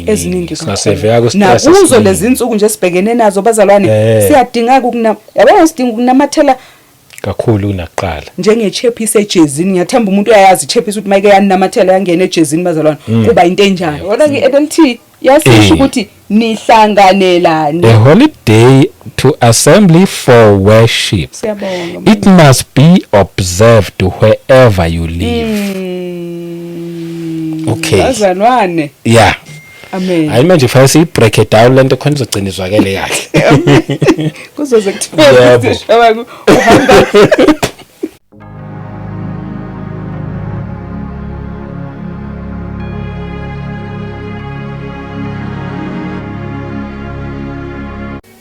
eziningi singaseveka ku stress nakuzo lezi insuku nje sibhekene nazo bazalwane siyadinga yabona sidinga ukunamathela kakhulu kunaqala njengechephi sejezini ngiyathemba umuntu uyayazi ichephi ukuthi mayike yanamathela yangena ejezini bazalwane kuba into enjani wona ngeLT yasisho ukuthi nihlanganelane a holiday to assembly for worship. It must be observed wherever you live. Okay. Bazalwane. Yeah. Amen. Hayi manje fanele siyibreak it down lento khona izogcina izwakele kahle. Kuzoze kuthiwa sishawa uhamba.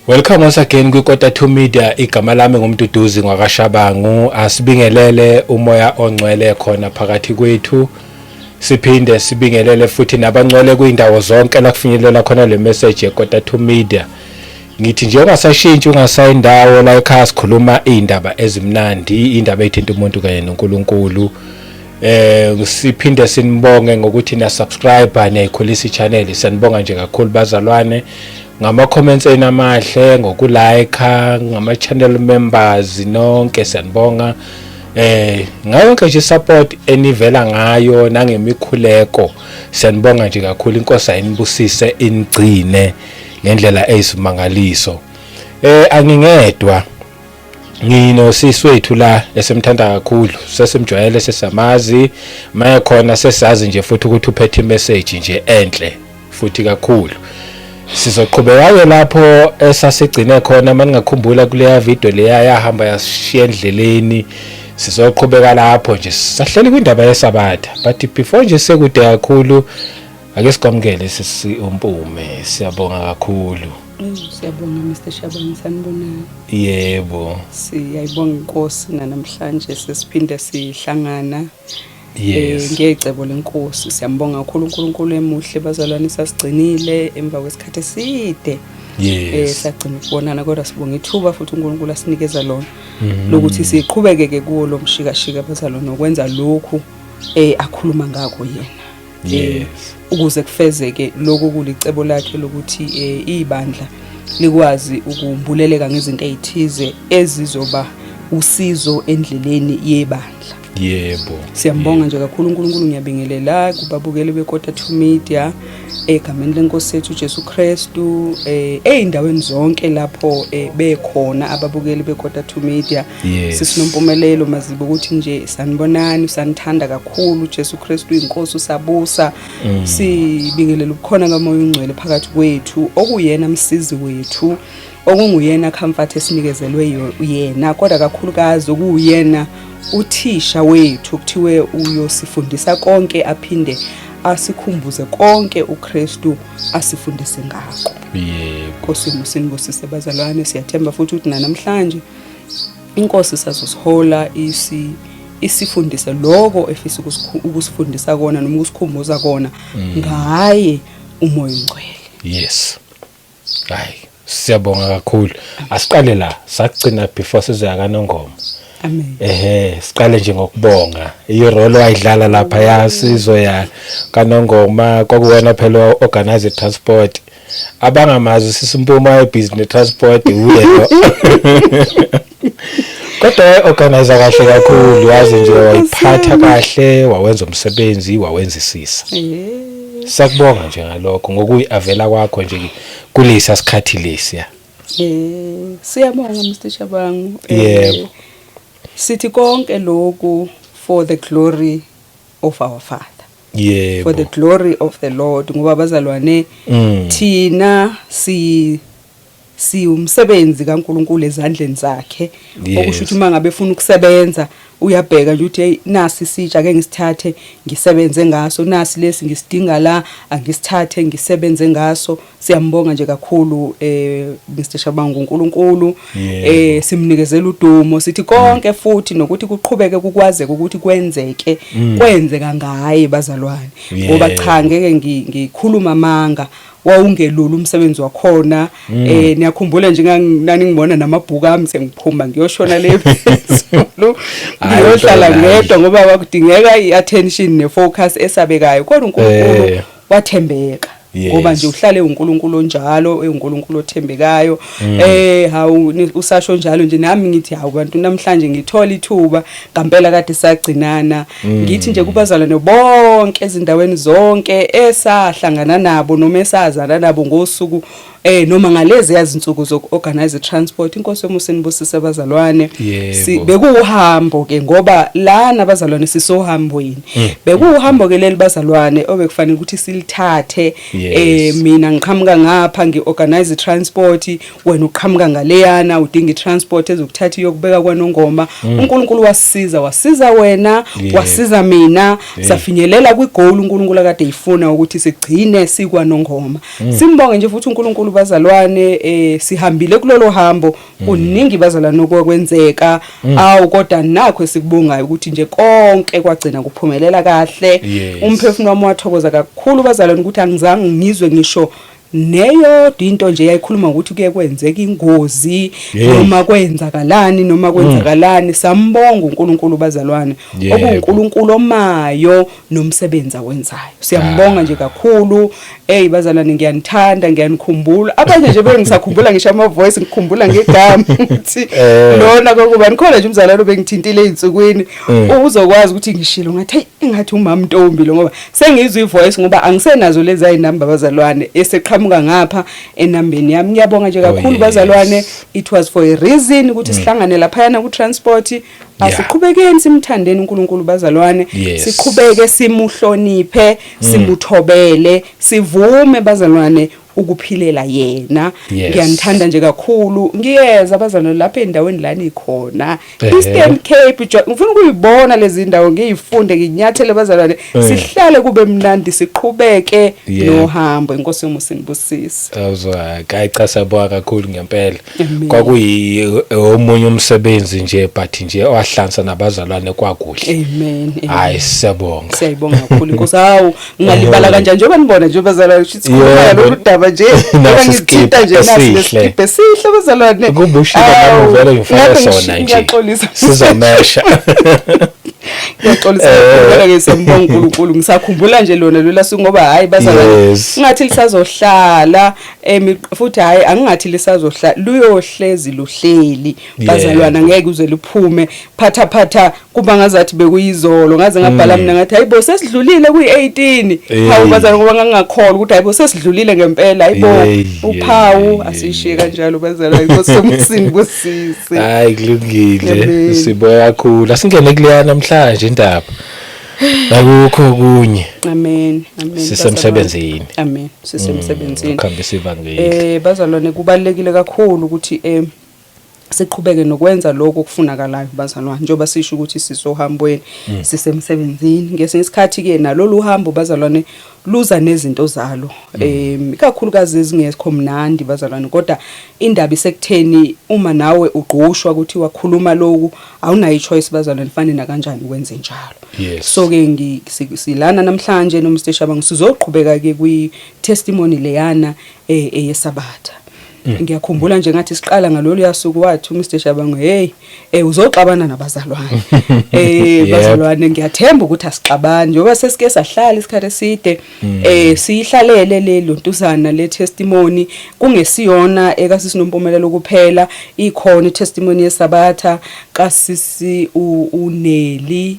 Welcome once again kwiKota 2 Media. Igama lami ngumduduzi ngwakashabangu. Asibingelele umoya ongcwele khona phakathi kwethu. Siphinde sibingelele futhi nabangcwele kwindawo zonke la kufinyelela khona le message yeKota 2 Media. Ngithi nje ungasashintshi ungasayindawo la ekhaya sikhuluma indaba ezimnandi, indaba ethinta umuntu kanye noNkulunkulu. Siphinde sinibonge ngokuthi na subscribe niyayikhulisa ichannel. Sanibonga nje kakhulu bazalwane. Ngama comments enamahle ngokulike ngama channel members nonke sanibonga ngayo konke nje support enivela ngayo nangemikhuleko sanibonga nje kakhulu inkosi ayinibusise inigcine ngendlela eyisimangaliso angingedwa ngino siswethu la esemthanda kakhulu sesimjwayele sesamazi maye khona sesazi nje futhi ukuthi uphethe message nje enhle futhi kakhulu. Sizoqhubeka lapho esasigcine khona maningakhumbula kuleya video leya yahamba yashiya endleleni sizoqhubeka lapho nje sahleli kwindaba yesabatha but before nje sekude kakhulu ake sikwamukele sisi umpume siyabonga kakhulu. Siyabonga Mr. Shabani sanibona. Yebo siyayibonga inkosi namhlanje sesiphinde sihlangana. Yes. Ngecebo lenkosi siyambonga kakhulu uNkulunkulu emuhle bazalwane sasigcinile emva kwesikhathi eside. Yes. Sagcina ukubonana kodwa sibonga ithuba futhi uNkulunkulu asinikeza lona lokuthi siqhubekeke kuwo lo mshikashika bazalwane ukwenza lokhu akhuluma ngakho yena. Yes. Ukuze kufezeke lokho kulicebo lakhe lokuthi ibandla likwazi ukumbuleleka ngezinto ezithize ezizoba usizo endleleni yebandla. Yebo. Siyambonga nje kakhulu uNkulunkulu ngiyabingelela kubabukeli beKota 2 Media egameni lenkosi yethu Jesu Kristu eindaweni zonke lapho bekhona ababukeli beKota 2 Media. Sisinompumelelo mazibe ukuthi nje sanibonani sanithanda kakhulu Jesu Kristu inkosi usabusa. Sibingelela ukukhona kaMoya oNgcwele phakathi kwethu okuyena msizi wethu okunguyena comfort esinikezelwe yena kodwa kakhulukazi okuyena uthisha wethu kuthiwe uyosifundisa konke aphinde asikhumbuze konke uKristu asifundise ngakho. Yebo. Nkosi musinibusise bazalwane siyathemba futhi ukuthi namhlanje inkosi sazosihola isifundise lokho efisa ukusifundisa kona noma ukusikhumbuza kona ngaye uMoya oNgcwele. Yes. Hayi siyabonga kakhulu. Asiqale la sagcina before sizoya kaNongoma. Amen. Siqale nje ngokubonga. Iyo role wayidlala lapha yasizwe ya kaNongoma kwakuwena phela organize transport. Abangamazi sisimpuma ebusiness transport uyelo. Kodwa organize kahle kakhulu yazi nje wayiphatha kahle wawenza umsebenzi wawenzisisa. Sakubonga nje ngalokho ngokuyiavela kwakho nje kulesi sikhathi lesi ya. Siyabonga Mr. Shabangu. Yebo. Sithi konke lokhu for the glory of our Father. Yebo. For the glory of the Lord ngoba bazalwane thina si umsebenzi kaNkulunkulu ezandleni zakhe okusho ukuthi mangabe ufuna ukusebenza uyabheka nje ukuthi nasi sitsha ke ngisithathe ngisebenze ngaso nasi lesi ngisidinga la angisithathe ngisebenze ngaso. Siyambonga nje kakhulu Mr. Shabangu uNkulunkulu simnikezela udumo sithi konke futhi nokuthi kuqhubeke kukwazeke ukuthi kwenzeke kwenzeka ngaye bazalwane ngoba cha ngeke ngikhuluma amanga wawungelula umsebenzi wakhona. Niyakhumbula nje nani ngibona namabhuku ami sengiphuma ngiyoshona le phezulu ngiyohlala ngedwa ngoba kwakudingeka iattention nefocus esabekayo kodwa uNkulunkulu wathembeka ngoba nje uhlale uNkulunkulu njalo uNkulunkulu othembekayo usasho njalo nje nami ngithi hawu bantu namhlanje ngithola ithuba ngempela kade sagcinana ngithi nje kubazalwane bonke ezindaweni zonke esahlangana nabo noma esazana nabo ngosuku noma ngalezi yazinsuku zokuorganize transport inkosi yomusinibusise abazalwane bekuuhambo ke ngoba lana abazalwane sisohambweni bekuuhambo ke leli bazalwane obekufanele ukuthi silithathe mina ngiqhamuka ngapha ngiorganize transport wena uqhamuka ngaleyana udinga itransport ezokuthatha iyokubeka kwaNongoma uNkulunkulu wasiza wena wasiza mina safinyelela kwigoal uNkulunkulu akade eyifuna ukuthi sigcine sikwaNongoma simbonge nje futhi uNkulunkulu bazalwane sihambile kulolo hambo kuningi bazalwane okwenza kodwa nakho sikubongayo ukuthi nje konke kwagcina kuphumelela kahle umphefumulo wami wathokoza kakhulu bazalwane ukuthi angizange ngizwe ngisho neyo into nje yayikhuluma ukuthi kuye kwenzeka ingozi noma kwenzakalani sambonga uNkulunkulu bazalwane okuNkulunkulu omayo nomsebenzi awenzayo siyambonga nje kakhulu bazalwane ngiyanithanda ngiyanikhumbula abanye nje bengisakhumbula ngisho ama voice ngikhumbula ngegama ukuthi lona kokuba nikhona nje umzalwane obengithintile einsukwini uzokwazi ukuthi ngishilo ngathi engathi umama Ntombi lo ngoba sengizwe ivoice ngoba angisenazo lezi ayinamba bazalwane eseqhamuka ngapha enambeni yami ngiyabonga nje kakhulu bazalwane it was for a reason ukuthi sihlangane lapha ku transport asiqhubekeni simthandeni uNkulunkulu bazalwane siqhubeke simuhloniphe simuthobele sivume bazalwane ukuphilela yena ngiyanithanda nje kakhulu ngiyeza abazalwane lapha endaweni lana ikhona Eastern Cape ngifuna ukuyibona lezi ndawo ngiyifunde nginyathele abazalwane sihlale kube mnandi siqhubeke nohambo inkosi yomusinibusise awuzwakayicasa bwa kakhulu ngempela kwakuyi omunye umsebenzi nje but nje owahlanza nabazalwane kwakuhle amen hayi siyabonga kakhulu inkosi hawu ngalibala kanjani njengoba nibona nje abazalwane ukuthi sikhuluma lo daba nje ngithinta nje nasisikiphe sihle bazalwane kubushika namovela ngifaka sona nje sizomesha ngiyaqolisa ke sembonga uNkulunkulu ngisakhumbula nje lona lola singoba hayi bazalwane ngathi lisazohlala futhi hayi angingathi lisazohlala luyohlezi luhleli bazalwane ngeke uze luphume phatha kuba ngazathi bekuyizolo ngaze ngabhala mina ngathi hayibo sesidlulile kuyi18 hawu bazalwane ngoba ngangakholwa ukuthi hayibo sesidlulile ngempela hayibo uphawu asishiye kanjalo bazalwane ngosomusinibusise hayi kulungile siboya kakhulu asingene kuleyana namhlanje indaba akukho kunye amen sisemsebenzini sisemsebenzini khambisa ivangeli bazalwane kubalekile kakhulu ukuthi siqhubeke nokwenza lokho kufunakalayo bazalwane njoba sisho ukuthi sisohambweni sisemsebenzini ngesinye isikhathi ke nalolu hambo bazalwane luza nezinto zalo ikakhulukazi ezingekho mnandi bazalwane kodwa indaba isekutheni uma nawe ugqushwa ukuthi wakhuluma lokhu awunayo choice bazalwane fanele na kanjani ukwenze njalo so ke silana namhlanje noMr Shabangu sizoqhubeka ke kwi testimony leyana eyesabatha ngiyakhumbula nje ngathi siqala ngalolu yasuku wathi uMr Shabangu uzoxabana nabazalwane bazalwane ngiyathemba ukuthi asixabani njengoba sesike sahlala isikhathi eside sihlalele le lontuzana le testimony kungesiyona ekasisi nompumelelo kuphela ikhona testimony yesabatha kasisi uNeli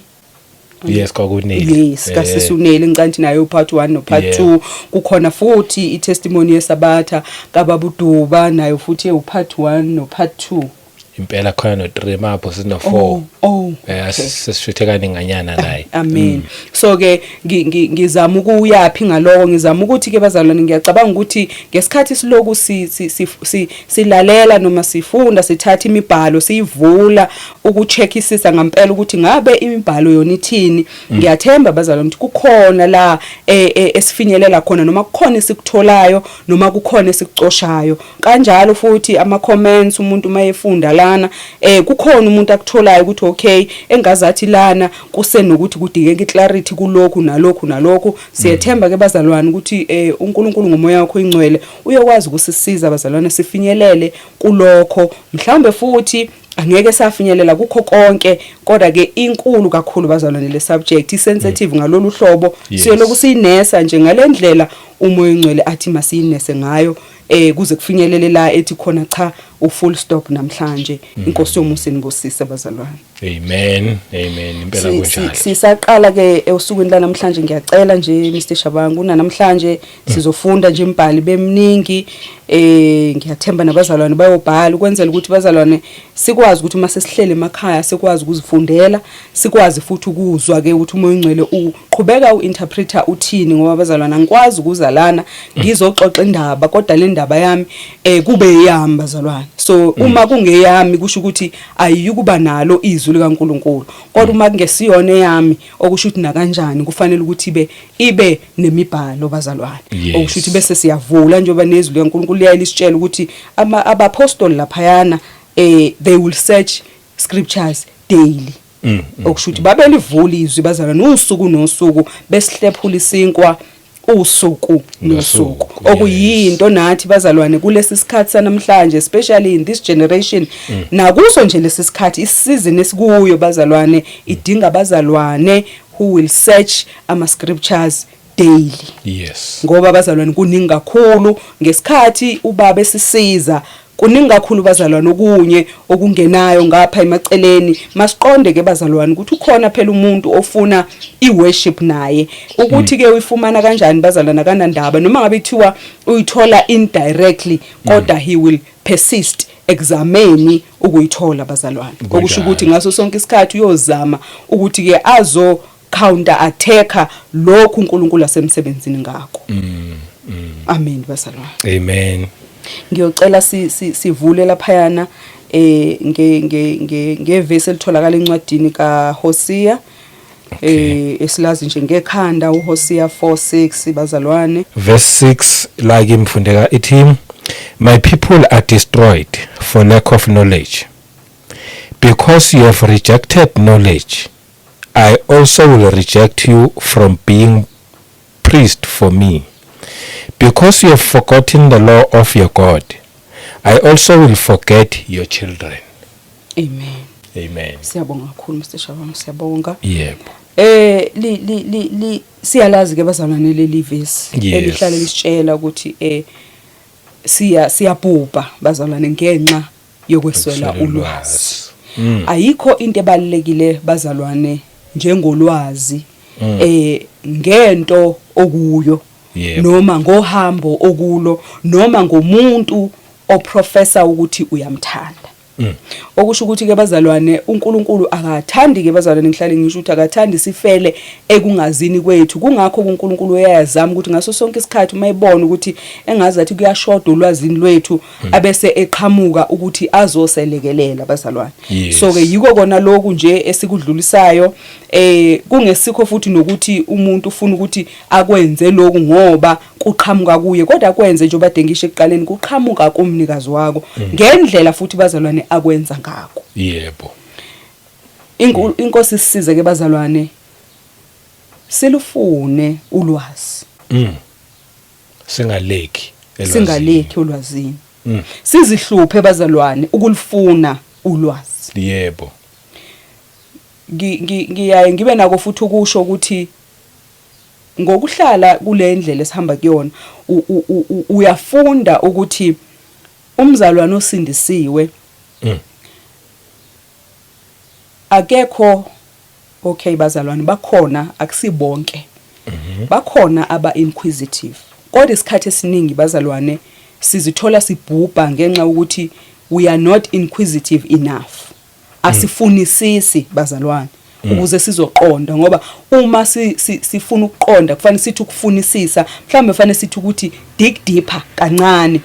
kwakuneli kasisuneli ngicanti nayo part 1 no part 2 kukhona futhi itestimony yesabatha kaBabuduba nayo futhi part 1 no part 2 impela khona no3 mapho sino 4 sesishuthe kaninganyana naye amen so ke ngizama ukuyaphi ngaloko ngizama ukuthi ke bazalwane ngiyacabanga ukuthi ngesikhathi siloku silalela noma sifunda sithatha imibhalo siyivula ukucheckisisa ngempela ukuthi ngabe imibhalo yona ithini ngiyathemba bazalwane ukuthi kukhona la esifinyelela khona noma kukhona isikutholayo noma kukhona esikucoshayo kanjalo futhi ama comments umuntu mayefunda la kukhona umuntu akutholayo ukuthi okay engazathi lana kusenokuthi kudingeka iclarity kulokhu nalokhu siyethemba ke bazalwane ukuthi uNkulunkulu ngomoya wakho ingcwele uyokwazi ukusisiza bazalwane sifinyelele kulokho mhlawumbe futhi angeke safinyelela kukho konke, kodwa ke inkulu kakhulu bazalwane le subject sensitive ngalolu hlobo. Siyoloku sinesa nje ngalendlela umoya ongcwele athi masiyinese ngayo kuze kufinyelele la ethi khona cha full stop namhlanje. Inkosi yomusa inibusise bazalwane. Amen, amen. Impela kunjalo. Sisaqala ke usukwini la namhlanje ngiyacela nje Mr Shabangu namhlanje sizofunda nje imbali bemningi ngiyathemba nabazalwane bayobhala ukwenzela ukuthi bazalwane sikwazi ukuthi mase sihlele emakhaya sikwazi ukuzifundela, sikwazi futhi ukuzwa ke ukuthi umoya ongcwele uqhubeka uinterpreter uthini, ngoba bazalwane angikwazi ukuzalana ngizoxoxa indaba kodwa le ndaba yami kube yami bazalwane. So uma kungeyami kusho ukuthi ayikuba nalo izwi likaNkuluNkulu, kodwa uma kungesiyona yami okusho ukuthi na kanjani kufanele ukuthi ibe nemibhalo bazalwane. Okusho ukuthi bese siyavula njengoba nezwi likaNkuluNkulu liyalisitshela ukuthi abapostoli laphayana they will search scriptures daily. Okusho ukuthi babelivula izwi bazalwane usuku nosuku besihlephula isinkwa usuku nosuku, okuyinto nathi bazalwane kulesi sikhathi sanamhlanje, especially in this generation. Nakuso nje lesi sikhathi isizini esikuyo bazalwane idinga abazalwane who will search ama scriptures daily. Yes. Ngoba bazalwane kuningi kakhulu ngesikhathi ubaba esisiza, kuningi kakhulu bazalwane okunye okungenayo ngapha emaceleni. Masiqonde ke bazalwane ukuthi ukhona phela umuntu ofuna iworship naye, ukuthi ke uyifumana kanjani bazalwane kanandaba, noma ngabe ithiwa uyithola indirectly kodwa he will persist exameni ukuyithola bazalwane. Okusho ukuthi ngaso sonke isikhathi uyozama ukuthi ke azo counter attacker lokhu uNkulunkulu asemsebenzini ngakho. Amen bazalwane. Amen. Ngiyocela sivule laphayana ngevesi elitholakala encwadini kaHosea esilazi nje ngekhanda uHosea 4:6 bazalwane. Verse 6 like imfundeka ithi, my people are destroyed for lack of knowledge. Because you have rejected knowledge, I also will reject you from being priest for me. Because you have forgotten the law of your God, I also will forget your children. Amen. Amen. Siyabonga kakhulu Mr Shabangu, siyabonga. Yebo. Siyalazi ke bazalwane leli verse elihlala lisitshela ukuthi siyabhubha bazalwane ngenxa yokweswela ulwazi. Ayikho into ebalekile bazalwane njengolwazi ngento okuyo. Noma ngohambo okulo, noma ngomuntu oprofessor ukuthi uyamthanda. Okusho ukuthi ke bazalwane uNkulunkulu akathandi ke bazalwane ngihlale ngisho ukuthi akathandi sifele ekungazini kwethu. Kungakho uNkulunkulu uyazama ukuthi ngaso sonke isikhathi mayibona ukuthi engazathi kuyashoda ulwazini lwethu abese eqhamuka ukuthi azoselekelela bazalwane. So ke yiko kona lokhu nje esikudlulisayo kungesikho futhi nokuthi umuntu ufuna ukuthi akwenze lokhu ngoba kuqhamuka kuye, kodwa kwenze nje obadengisha ekuqaleni kuqhamuka kumnikazi wako ngendlela futhi bazalwane akwenza ngakho. Yebo. Inkosi sisize ke bazalwane silufune ulwazi. Singaleki ulwazini. Sizihluphe bazalwane ukulifuna ulwazi. Yebo. Ngiyaye ngibe nako futhi ukusho ukuthi ngokuhlala kule ndlela esihamba kuyona uyafunda ukuthi umzalwane osindisiwe akekho okay bazalwane bakhona akusibonke. Bakhona aba inquisitive, kodwa isikhathi esiningi bazalwane sizithola sibhubha ngenxa ukuthi we are not inquisitive enough. Asifunisisi bazalwane ukuze sizoqonda, ngoba uma sifuna ukuqonda kufanele sithi ukufunisisa, mhlawumbe kufanele sithi ukuthi dig deeper kancane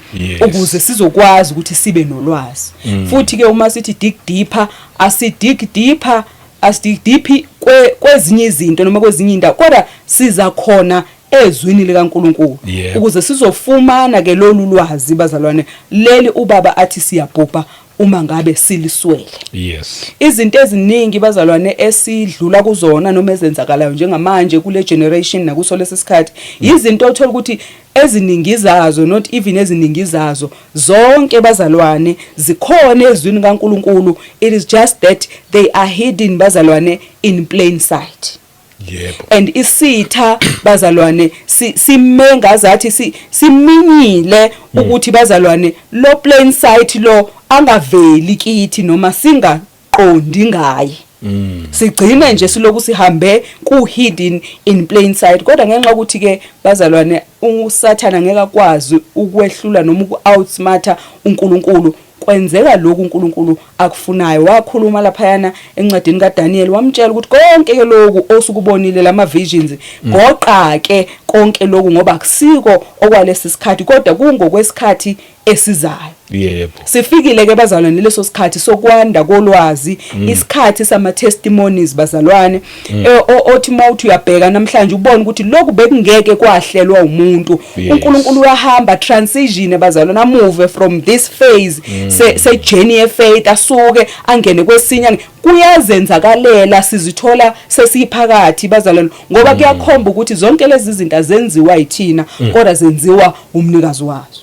ukuze sizokwazi ukuthi sibe nolwazi. Futhi ke uma sithi dig deeper asidig deep kwezinye izinto noma kwezinye indawo, kodwa siza khona ezwini likaNkuluNkulu ukuze sizofumana ke lolu lwazi bazalwane leli ubaba athi siyabhubha uma ngabe siliswele. Yes. Izinto eziningi bazalwane esidlula kuzona noma ezenzakalayo njengamanje kule generation nakuso lesisikhathi izinto othola ukuthi eziningi zazo not even eziningi zazo zonke bazalwane zikhona ezwini kaNkuluNkulu. It is just that they are hidden bazalwane in plain sight. Yebo. And isitha bazalwane simenga zathi siminyile ukuthi bazalwane lo plain sight lo angaveli kithi noma singaqondi ngaye. Sigcine nje siloku sihambe ku hidden in plain sight. Kodwa ngenxa ukuthi ke bazalwane uSathana ngeke akwazi ukwehlula noma uku-outsmarta uNkulunkulu. Kwenzeka lokhu uNkulunkulu akufunayo. Wakhuluma laphayana encwadini kaDaniel wamtshela ukuthi konke ke lokhu osukubonile lama visions goqa ke konke lokhu ngoba akusiko okwalesi sikhathi kodwa kungokwesikhathi esizayo. Yebo. Sifikile ke bazalwane leso sikhathi sokwanda kolwazi, isikhathi sama testimonies bazalwane. Otimothy uyabheka namhlanje ubone ukuthi lokhu bekungeke kwahlelwa umuntu. uNkulunkulu uyahamba transition bazalwane, move from this phase se journey of faith asuke angene kwesinye kuyazenzakalela sizithola sesiphakathi bazalwane ngoba kuyakhomba ukuthi zonke lezi zinto zenziwa yithina kodwa zenziwa umnikazi wazo.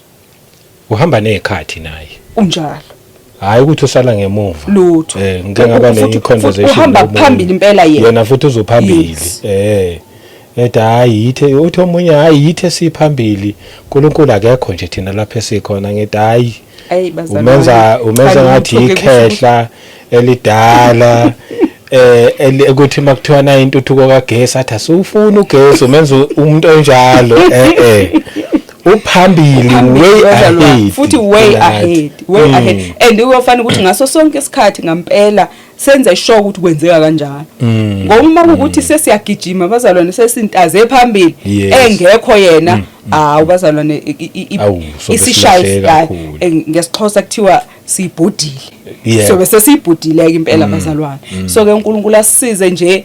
Uhamba nekhathi naye. Unjalo. Hayi ukuthi usala ngemuva. Lutho. Ngike ngaba ne conversation. Uhamba phambili impela yena. Yena futhi uzophambili. Hayi yithe uthi omunye hayi yithe siphambili. uNkulunkulu akekho nje thina lapha esikhona ngithi hayi. Umenza ngathi ikhehla elidala ukuthi makuthiwa na intuthuko kagesi athi asufuna ugesi umenza umuntu onjalo uphambili way ahead futhi way ahead and uyofana ukuthi ngaso sonke isikhathi ngampela senze sure ukuthi kwenzeka kanjalo ngoba ukuthi sesiyagijima bazalwane sesintaze phambili engekho yena bazalwane isishaya ngesixhosa kuthiwa sibhudile so bese sibhudile ke impela bazalwane so ke uNkulunkulu asisize nje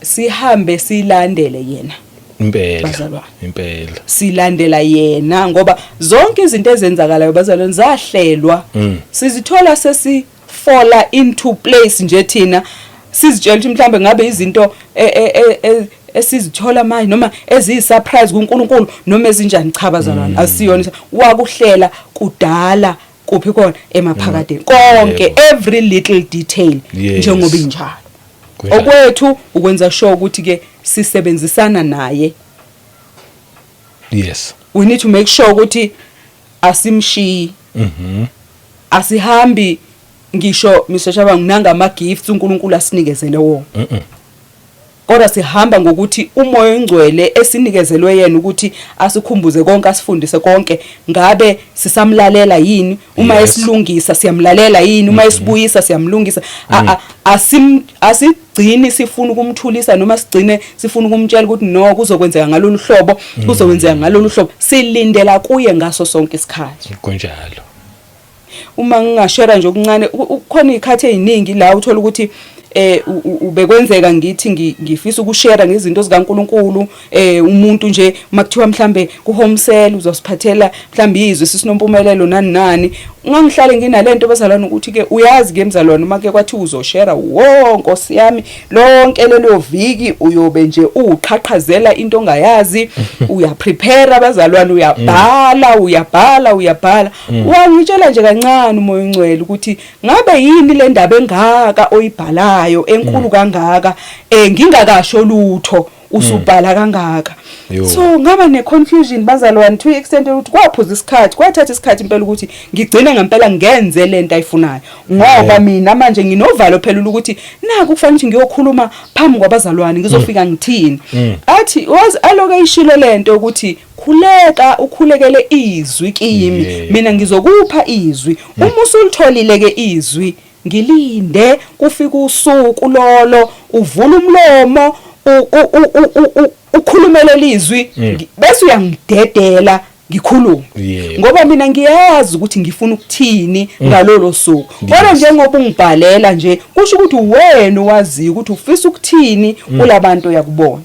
sihambe silandele yena impela silandela yena ngoba zonke izinto ezenzakalayo bazalwane zahlelwa sizithola sesifalla into place nje thina sizitshela ukuthi mhlambe ngabe izinto esizithola manje noma eziyisurprise kuNkulunkulu noma ezinjani cha bazalwane asiyona wakuhlela kudala kuphi khona emaphakadeni konke every little detail njengoba injalo okwethu ukwenza sure ukuthi ke sisebenzisana naye. Yes, we need to make sure ukuthi asimshiyi asihambi ngisho Mr. Shabangu nangama gifts uNkulunkulu asinikezele wona kodwa sihamba ngokuthi umoya ongcwele esinikezelwe yena ukuthi asikhumbuze konke asifundise konke ngabe sisamlalela yini uma esilungisa siyamlalela yini uma esibuyisa siyamlungisa asigcini sifuna ukumthulisa noma sigcine sifuna ukumtshela ukuthi no kuzokwenzeka ngalolu hlobo kuzokwenzeka ngalolu hlobo silindela kuye ngaso sonke isikhathi kunjalo. Uma ngingashare nje okuncane ukhona izikhathi eziningi la uthola ukuthi ubekwenzeka ngithi ngifisa ukushare ngezinto zikaNkuluNkulu umuntu nje makuthiwa mhlambe ku home cell uzosiphathela mhlambe izwe sisinompumelelo nani ngangihlale nginalento bazalwana ukuthi ke uyazi ke mzalwana make kwathi uzoshare Nkosi yami lonke lelo viki uyobe nje uqhaqhazela into ongayazi uyaprepare abazalwana uyabhala wangitshela nje kancane umoya ongcwele ukuthi ngabe yini le ndaba engaka oyibhalayo enkulu kangaka ngingakasho lutho usubhala kangaka. So ngaba ne confusion bazalwane to extent ukuthi kwaphuza isikhathi kwathatha isikhathi impela ukuthi ngigcine ngempela ngenze lento ayifunayo ngoba mina manje nginovalo phela ukuthi naku kufanele ukuthi ngiyokhuluma phambi kwabazalwane ngizofika ngithini athi aloke ishilo lento ukuthi khuleka ukhulekele izwi kimi mina ngizokupha izwi uma usulitholile ke izwi ngilinde kufika usuku lolo uvula umlomo ukhulumele izwi bese uyangidedela ngikhulume Yeah. ngoba mina ngiyazi ukuthi ngifuna ukuthini ngalolo suku kodwa njengoba ungibhalela nje kusho ukuthi wena owazi ukuthi ufisa ukuthini kulabantu yakubona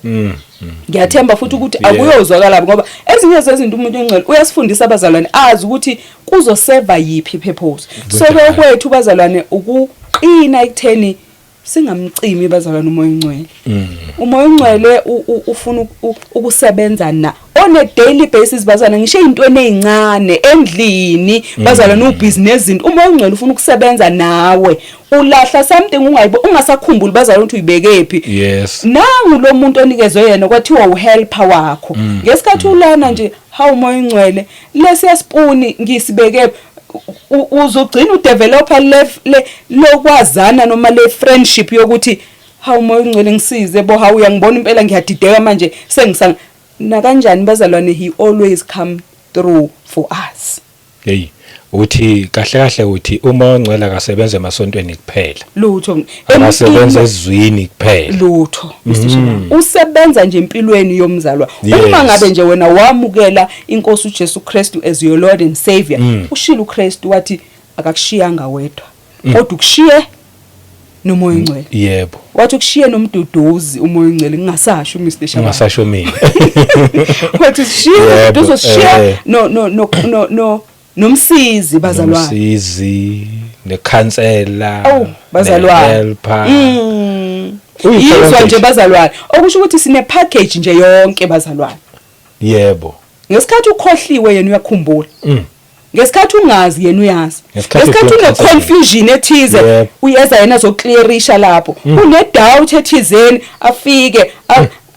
ngiyathemba futhi ukuthi akuyozwakala ngoba ezinye zezinto umuntu engcwele uyasifundisa abazalwane azi ukuthi kuzoseva yipi purpose so kwethu bazalwane ukuqina ekutheni singamcimi bazalwane umoya engcwele umoya engcwele ufuna ukusebenza na on a daily basis bazalwane ngisho izintweni ezincane endlini bazalwane ubusiness izinto umoya engcwele ufuna ukusebenza nawe ulahla something ungasakhumbuli bazalwane ukuthi uyibekephi yes nangu lo muntu onikezwe yena kwathiwa uhelper wakho ngesikhathi ulana nje hawu umoya engcwele lesiyasipuni ngisibeke uzogcina udeveloper lokwazana noma le friendship yokuthi hawu moya engcwele ngisize bo hawu uyangibona impela ngiyadideka manje sengisanga na kanjani bazalwane he always come through for us hey uthi kahle uthi uma ongcwele akasebenze emasontweni kuphela lutho akasebenza ezizwini kuphela lutho usebenza nje empilweni yomzalwa uma ngabe nje wena wamukela inkosi uJesu Kristu as your Lord and Savior ushilo uKristu wathi akakushiyanga wedwa kodwa ukushiye nomoya engcwele yebo wathi ukushiye nomduduzi umoya engcwele ngingasasho Mr Shabana ngingasasho mina wathi ushiye uzoshiya no nomsizi bazalwane umsizi nekhansela bazalwane uyizwa nje bazalwane okusho ukuthi sine package nje yonke bazalwane yebo ngesikhathi ukhohliwe yena uyakhumbula ngesikhathi ungazi yena uyazi ngesikhathi une confusion ethize uyeza yena azoclearisha lapho une doubt ethizeni afike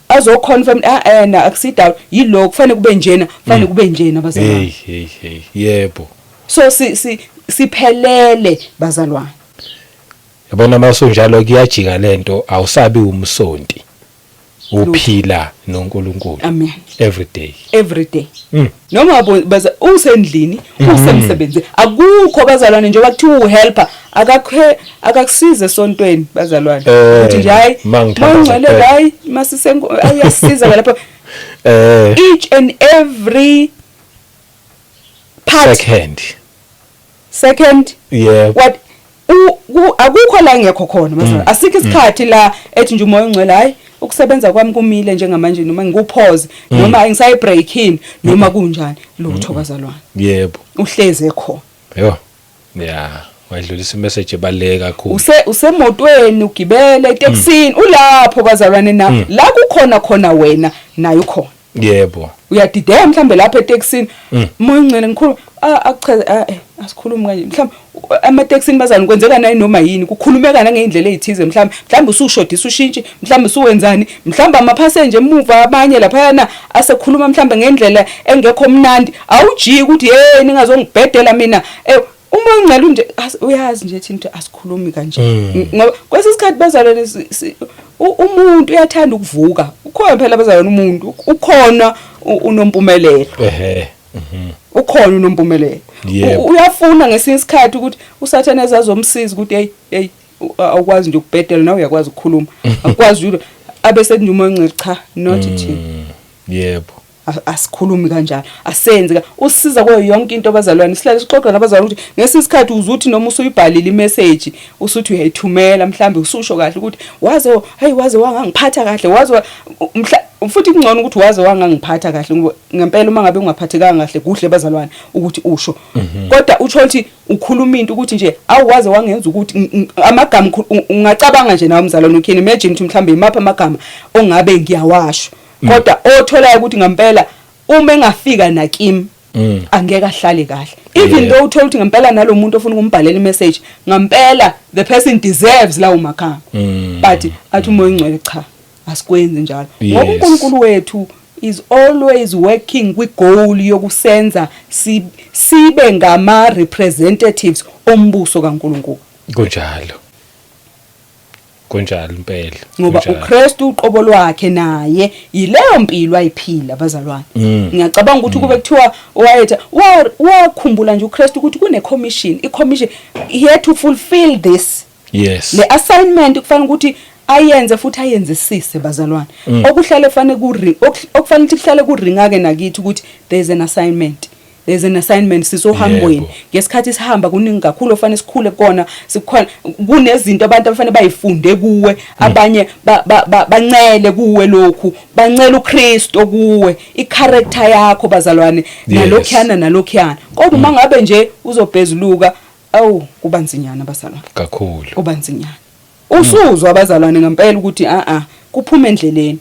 azoconfirm na akusidoubt yilo kufanele kube njena kufanele kube njena bazalwane hey yebo so siphelele bazalwane yabona masonjalo kuyajika lento awusabi umsonti uphila noNkulunkulu amen every day noma usendlini usemsebenzi akukho bazalwane njengoba kuthiwa uhelper akakusize esontweni bazalwane ukuthi nje hayi mangcwele hayi ayasiza lapha each and every part second yeah what akukho la ngekho khona bazalwane asikho isikhathi la ethi nje umoya engcwele hayi ukusebenza kwami kumile njengamanje noma ngikupause noma ngisayi breaking noma kunjani lutho bazalwane yebo uhleze khona yo yeah wadlulisa imessage ebaleke kakhulu usemotweni ugibele eTexini ulapho bazalwane na la kukhona khona wena naye ukhona yebo uyadideka mhlambe lapha eTexini moya engcwele ngikhuluma akuchaza asikhulumi kanje mhlambe amaTexini bazalwane kwenzeka nayi noma yini kukhulumeka ngeindlela ezithize mhlambe usushodisa ushintshi mhlambe usuwenzani mhlambe amapassenger emuva abanye lapha yana asekhuluma mhlambe ngendlela engekho mnandi awujiki ukuthi hey ningazongibhedela mina uma ngicela nje uyazi nje thina asikhulumi kanje ngoba kwesisikhathi bazalwane umuntu uyathanda ukuvuka ukhona phela bazalwane umuntu ukhona unompumelelo ukhona unompumelelo uyafuna ngesinye isikhathi ukuthi usathane azomsiza ukuthi hey awukwazi nje ukubhedela nawe uyakwazi ukukhuluma akwazi ukuthi abese nje umoya engcwele cha not thina yebo asikhulumi kanjalo asenze usiza kwayo yonke into abazalwane sihlale sixoxa nabazalwane ukuthi ngesikhathi uzuthi noma usuyibhalile imessage usuthi uyayithumela mhlambe ususho kahle ukuthi waze wangangiphatha kahle waze futhi kungcono ukuthi waze wangangiphatha kahle ngoba ngempela uma ngabe ungaphathekanga kahle kuhle bazalwane ukuthi usho kodwa utsho ukuthi ukhuluma into ukuthi nje awuwaze wangenza ukuthi amagama ungacabanga nje nawe umzalwane ukhini imagine ukuthi mhlambe imapha amagama ongabe ngiyawasho kodwa otholayo ukuthi ngempela uma engafika nakimi angeke ahlale kahle even though uthola ukuthi ngempela nalomuntu ofuna ukumbhalela imessage ngempela the person deserves lawo magama but athi umoya engcwele cha asikwenzi njalo ngoba uNkulunkulu wethu is always working with goal yokusenza sibe ngama representatives ombuso kaNkulunkulu kunjalo impela ngoba uKristu uqobo lwakhe naye yileyo mpilo ayiphila abazalwane ngiyacabanga ukuthi kube kuthiwa wayetha wakhumbula nje uKristu ukuthi kune commission he had to fulfill this yes le assignment kufanele ukuthi ayenze futhi ayenzisise bazalwane. Okuhlale fanele okufanele ukuthi kuhlale kuringa ke nakithi ukuthi there's an assignment. There's an assignment sisohambweni. Ngesikhathi sihamba kuningi kakhulu ofanele sikhule kona sikhona kunezinto abantu abafanele bayifunde kuwe abanye bancele kuwe lokhu bancela uKristu kuwe icharacter yakho bazalwane nalokhuyana kodwa uma ngabe nje uzobhezuluka awu kuba nzinyana bazalwane kakhulu kuba nzinyana usuzwa abazalwane ngempela ukuthi kuphuma endleleni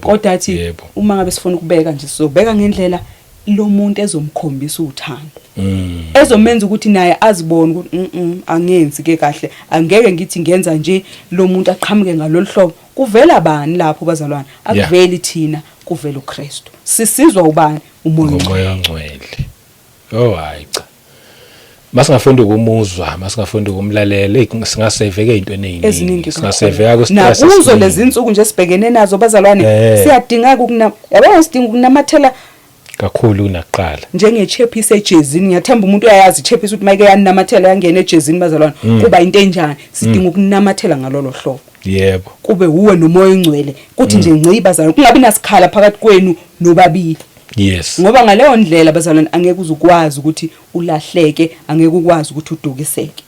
kodwa athi uma ngabe sifuna ukubeka nje sizobeka ngendlela lo muntu ezomkhombisa uthando ezomenza ukuthi naye azibone ukuthi angenzi ke kahle angeke ngithi ngenza nje lo muntu aqhamuke ngalolu hlobo kuvela bani lapho bazalwane akuveli thina kuvela uKristu sisizwa ubani umoya ongcwele hayi cha masingafunda ukumuzwa masingafunda ukumlalela singaseveke into eziningi singaseveka kustress nakuzo lezi insuku nje sibhekene nazo bazalwane siyadinga yabo sidinga ukunamathela kakhulu kunaqala njengechepisi ejezini ngiyathemba umuntu uyayazi ichepisi ukuthi mayike yanamathela yangena ejezini bazalwane kuba into enjani sidinga ukunamathela ngalolo hlobo yebo kube uwe nomoya ongcwele kuthi nje ngci bazalwane kungabi nasikhala phakathi kwenu nobabili yes ngoba ngaleyo ndlela bazalwane angeke uzukwazi ukuthi ulahleke angeke ukwazi ukuthi udukiseke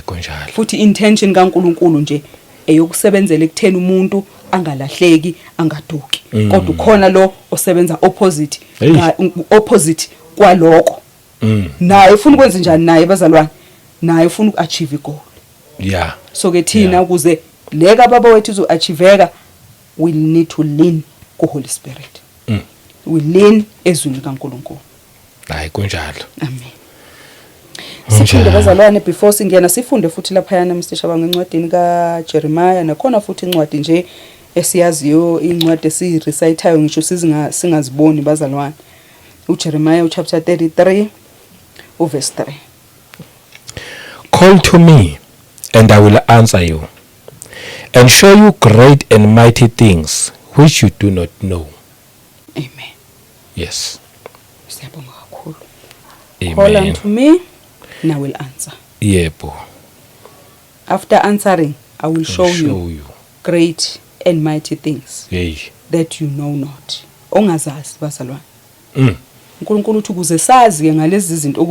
konjalo futhi intention kaNkuluNkulu nje eyokusebenzela ekutheni umuntu angalahleki angaduki kodwa khona lo osebenza opposite kwaloko naye ufuna ukwenza njani naye bazalwane naye ufuna ukuachieve igoal so ke thina ukuze leka baba wethu uzoachieveka we need to lean ku Holy Spirit we lean ezwini kaNkuluNkulu kunjalo amen sifunde bazalwane before singena sifunde futhi lapha yana Mr. Shabanga encwadini kaJeremiah nakhona futhi incwadi nje esiyaziyo incwadi esirecitayo ngisho singaziboni bazalwane uJeremiah chapter 33 verse 3 Call to me and I will answer you and show you great and mighty things which you do not know. Amen. Yes. Siyabonga kakhulu. Amen. Call unto me and I will answer. Yebo. After answering, I will show you great and mighty things that you know not. Ongazazi bazalwane. uNkulunkulu uthi kuze sazi ke ngalezi zinto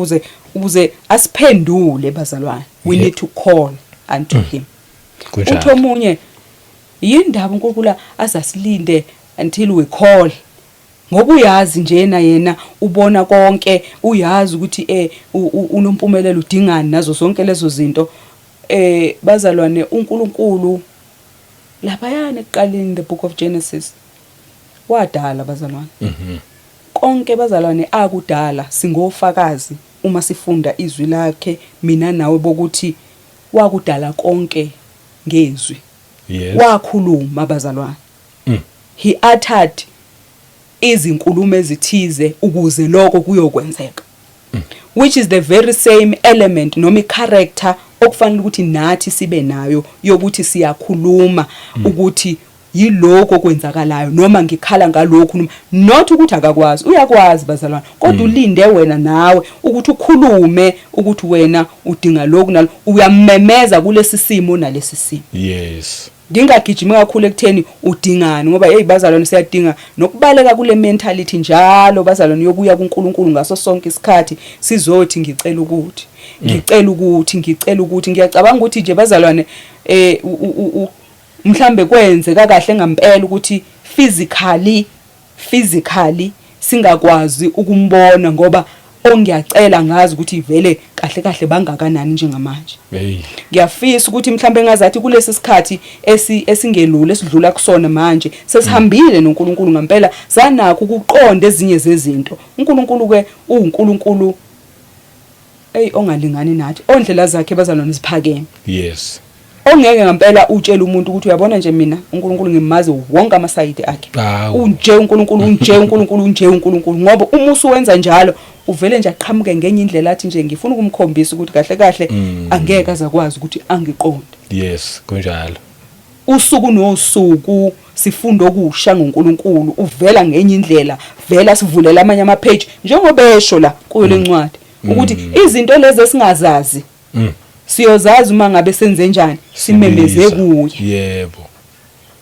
ukuze asiphendule bazalwane. We need to call unto him. Uthi omunye yindaba uNkulunkulu azasilinde until we call. Ngoba uyazi njena yena ubona konke uyazi ukuthi unompumelelo udingani nazo zonke lezo zinto bazalwane uNkulunkulu lapha yana ekuqaleni the book of Genesis wadala bazalwane konke bazalwane akudala singofakazi uma sifunda izwi lakhe mina nawe bokuthi wakudala konke ngezwi wakhuluma bazalwane he uttered izinkulumo ezithize ukuze lokho kuyokwenzeka which is the very same element noma character okufanele ukuthi nathi sibe nayo yokuthi siyakhuluma ukuthi yiloko kwenzakalayo noma ngikhala ngalokho not ukuthi akakwazi uyakwazi bazalwane kodwa ulinde wena nawe ukuthi ukhulume ukuthi wena udinga lokho nalo uyamemeza kulesi simo nalesi simo yes ngingagijima kakhulu ekutheni udingani ngoba hey bazalwane siyadinga nokubaleka kule mentality njalo bazalwane yokuya kuNkulunkulu ngaso sonke isikhathi sizothi ngicela ukuthi ngiyacabanga ukuthi nje bazalwane mhlambe kwenze kahle ngempela ukuthi physically singakwazi ukumbona ngoba ongiyacela ngazi ukuthi vele kahle bangakanani njengamanje ngiyafisa ukuthi mhlambe ngazathi kulesi sikhathi esingelule esidlula kusona manje sesihambile noNkulunkulu ngempela sanakho ukuqonda ezinye zezinto uNkulunkulu ke uNkulunkulu ongalingani nathi ondlela zakhe bazalwane ziphakeme yes ongeke ngempela utshela umuntu ukuthi uyabona nje mina uNkulunkulu ngimazi wonke amasayidi akhe unje uNkulunkulu ngoba uma usuwenza njalo uvele nje aqhamuke ngenye indlela athi nje ngifuna ukumkhombisa ukuthi kahle angeke azakwazi ukuthi angiqonde yes kunjalo usuku nosuku sifunda okusha ngoNkulunkulu uvela ngenye indlela vela sivulela amanye ama page njengoba esho la kuyo lencwadi ukuthi izinto lezi esingazazi siyozazi uma ngabe senze njani simemeze kuye yebo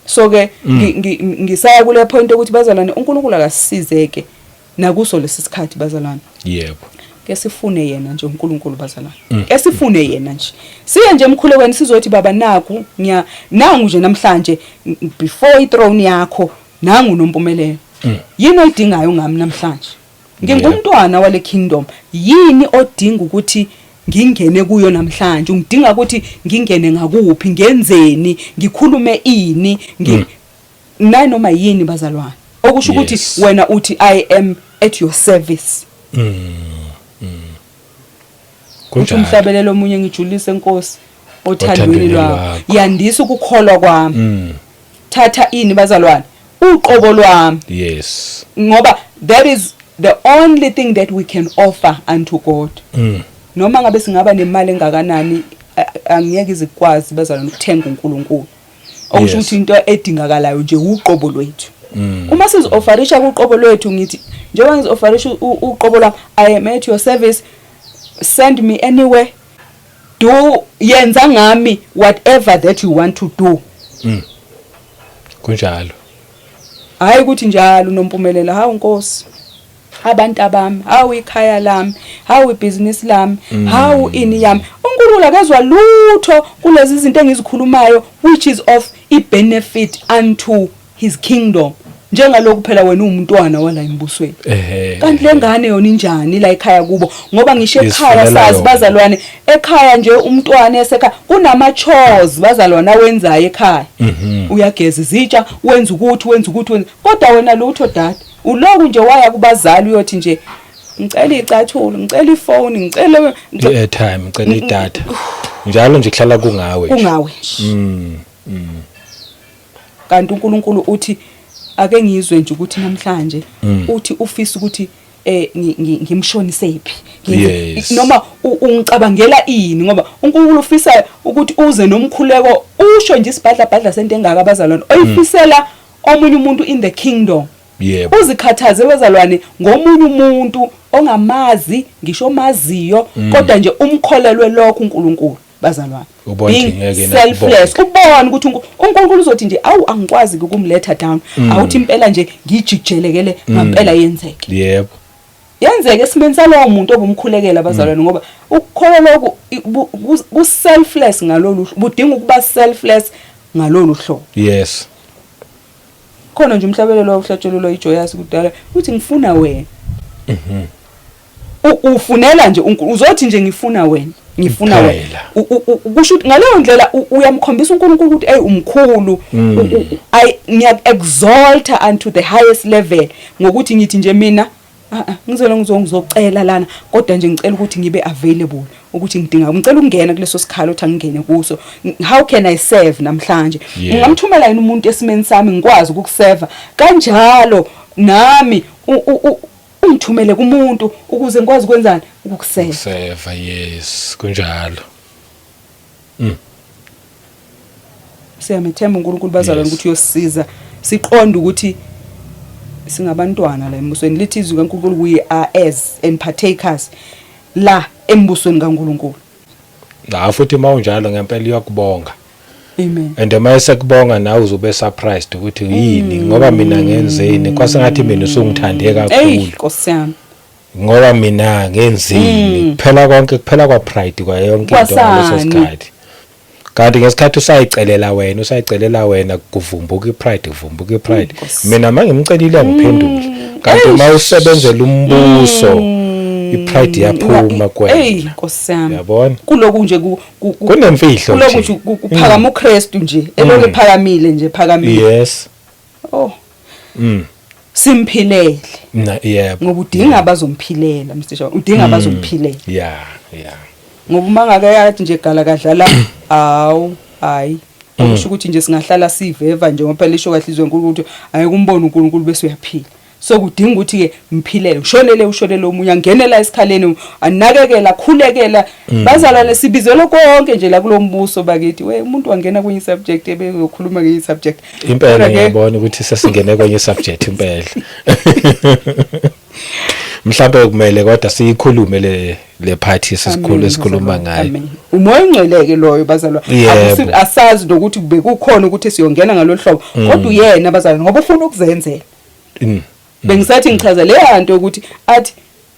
so ke ngisaya kule point ukuthi bazalwane uNkulunkulu akasizeke nakuso lesisikhathi bazalwane. Yebo. Ke sifune yena nje uNkulunkulu bazalwane. Ke sifune yena nje. Siye nje emkhulekweni sizothi baba naku nangu nje namhlanje before ithrone yakho nangu nompumelelo. Yini oyidingayo ngami namhlanje? Ngingumntwana wale kingdom. Yini odinga ukuthi ngingene kuyo namhlanje? Ungidinga ukuthi ngingene ngakuphi, ngenzeni, ngikhulume ini, noma yini bazalwane. Okusho ukuthi wena uthi I am at your service. Kuthi umhlabelelo omunye ngijulise Nkosi othandweni lwakho. Yandisa ukukholwa kwami. Thatha ini bazalwane? Uqobo lwami. Yes. Ngoba that is the only thing that we can offer unto God. Noma ngabe singaba nemali engakanani angiyeke izikwazi bazalwane ukuthenga uNkulunkulu. Okusho ukuthi into edingakalayo nje uqobo lwethu. Uma sizofarisha kuqobo lwethu ngithi njengoba ngizofarisha uqobo lwami I am at your service, send me anywhere, do yenza ngami whatever that you want to do. Kunjalo. Hayi ukuthi njalo nompumelela hawu Nkosi. Abantu abami, hawu ikhaya lami, hawu ibusiness lami, hawu ini yami. uNkulunkulu akezwa lutho kulezi izinto engizikhulumayo which is of benefit unto his kingdom. Njengalokhu phela wena umntwana wala embusweni. Kanti lengane yona injani la ekhaya kubo ngoba ngisho ekhaya sazi bazalwane ekhaya nje umntwana esekhaya kunama chores bazalwana wenzayo ekhaya. Uyageza izitsha, wenza ukuthi kodwa wena lutho dad uloku nje waya kubazali uyothi nje ngicela icathulo, ngicela ifone, ngicela airtime, ngicela idatha. Njalo nje kuhlala kungawe. Kungawe. Kanti uNkulunkulu uthi ake ngizwe nje ukuthi namhlanje uthi ufisa ukuthi ngimshonisephi noma ungicabangela ini ngoba uNkulunkulu ufisa ukuthi uze nomkhuleko usho nje isibhadla sento engaka abazalwane oyifisela omunye umuntu in the kingdom. Yebo. Uzikhathaze bazalwane ngomunye umuntu ongamazi ngisho maziyo kodwa nje umkholelwe lokho uNkulunkulu bazalwane. Selfless ubone ukuthi uNkulunkulu uzothi nje awu angikwazi ukumletha down awuthi impela nje ngijijelekele ngempela yenzeke. Yebo. Yenzeke esimeni salowo muntu obumkhulekela bazalwane ngoba ukukholwa lokho ku selfless ngalolu budinga ukuba selfless ngalolu hlobo. Yes. Khona nje umhlabelelo ohlatshelelwa iJoyous kudala uthi ngifuna wena. Ufunela nje uzothi nje ngifuna wena. Ngifuna wena. Kusho ukuthi ngaleyo ndlela uyamkhombisa uNkulunkulu ukuthi hey umkhulu ngiya exalta unto the highest level ngokuthi ngithi nje mina ngizocela lana kodwa nje ngicela ukuthi ngibe available ukuthi ngicela ukungena kuleso sikhalo othi angene kuso. How can I serve namhlanje? Ngingamthumela yini umuntu esimeni sami ngikwazi ukukuserva kanjalo nami ungithumele kumuntu ukuze ngikwazi ukwenzani ukukuserva. Serve, yes, kunjalo. Siyamethemba uNkulunkulu bazalwane ukuthi uyosiza siqonde ukuthi singabantwana la embusweni lithi izwi kaNkulunkulu we are heirs and partakers la embusweni kaNkulunkulu. Futhi mawunjalo ngempela iyakubonga. Amen. And mayese kubonga nawe uzobe surprised ukuthi yini ngoba mina ngenzeni kwasengathi mina usungithande kakhulu. Nkosi yami. Ngoba mina ngenzini kuphela konke kuphela kwa pride kwa yonke into ngaleso sikhathi. Kanti ngesikhathi usayicelela wena kuvumbuka ipride. Mina mangimcelile ngiphendule. Kanti mawusebenzela umbuso ipride yaphuma kwena. Nkosi yami. Yabona? Kuloku nje kunemfihlo nje. Kuloku kuphakama uKristu nje eloku ephakamile nje phakamile. Yes. Simphilele. Yebo. Ngoba udinga abazomphilela Mr. Shaw. Udinga abazomphilela. Yeah. Ngoba mangake yathi nje gala kadlala hayi okusho ukuthi nje singahlala siveva nje ngoba phela isho kahlizwe uNkulunkulu ukuthi ayekumbona uNkulunkulu bese uyaphila. So kudinga ukuthi ke mphilele ushonele omunye angenela esikhaleni anakekela khulekela bazalwane sibizelwe konke nje la kulombuso bakithi umuntu wangena kwenye subject ebeyokhuluma nge subject impela ngiyabona ukuthi sesingene kwenye subject impela mhlawumbe kumele kodwa siyikhulume le party esikhuluma ngayo. Amen. Umoya ongcweleke loyo bazalwane. Asazi nokuthi kube kukhona ukuthi siyongena ngalolu hlobo kodwa uyena bazalwane ngoba ufuna ukuzenzela. Bengisathi ngichaza le yanto ukuthi athi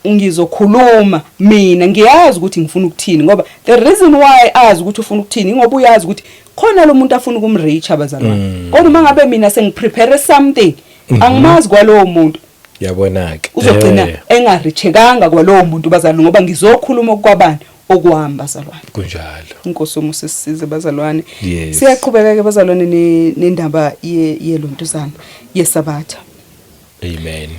ngizokhuluma mina ngiyazi ukuthi ngifuna ukuthini ngoba the reason why azi ukuthi ufuna ukuthini ngoba uyazi ukuthi khona lo muntu afuna ukumreach abazalwane. Kodwa uma ngabe mina sengiprepare something angimazi kwalowo muntu yabona ke uzogcina engarichekanga kwalowo muntu bazalwane ngoba ngizokhuluma kwabani okuhamba bazalwane. Kunjalo. Inkosi umusisize bazalwane. Siyaqhubeka ke bazalwane nendaba yelontuzana yesabatha. Amen.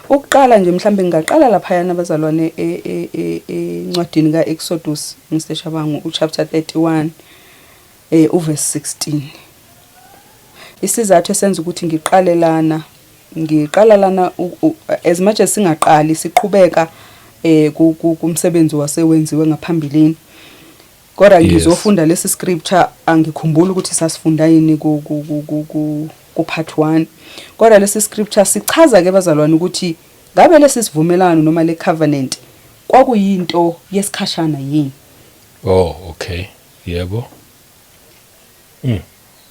Ukuqala nje mhlambe ngingaqala lapha yana bazalwane encwadini kaExodus Mr. Shabangu uchapter 31 uverse 16. Isizathu esenza ukuthi ngiqala lana as much as singaqali siqhubeka kumsebenzi wasewenziwe ngaphambilini. Kodwa ngizofunda lesi scripture angikhumbula ukuthi sasifunda yini ku part 1. Kodwa lesi scripture sichaza ke bazalwane ukuthi ngabe lesi sivumelano noma le covenant kwakuyinto yesikhashana yini. Oh okay. Yebo.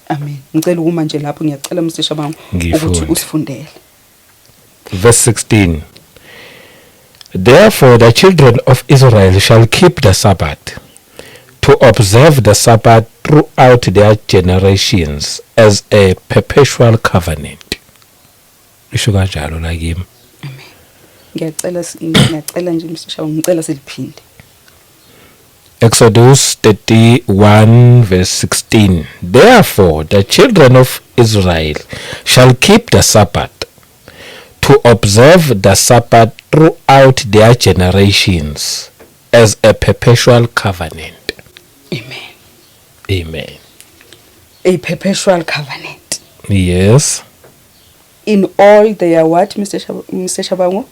Amen. Ngicela ukuma nje lapho ngiyacela Mr. Shabangu ukuthi usifundele. Verse 16. Therefore the children of Israel shall keep the Sabbath to observe the Sabbath throughout their generations as a perpetual covenant. Isho kanjalo la kimi. Amen. Ngiyacela nje Mr. Shabangu ngicela siliphinde. Exodus 31 verse 16. Therefore the children of Israel shall keep the Sabbath to observe the Sabbath throughout their generations as a perpetual covenant. Amen. Amen. A perpetual covenant. Yes. In all their what, Mr. Shabangu?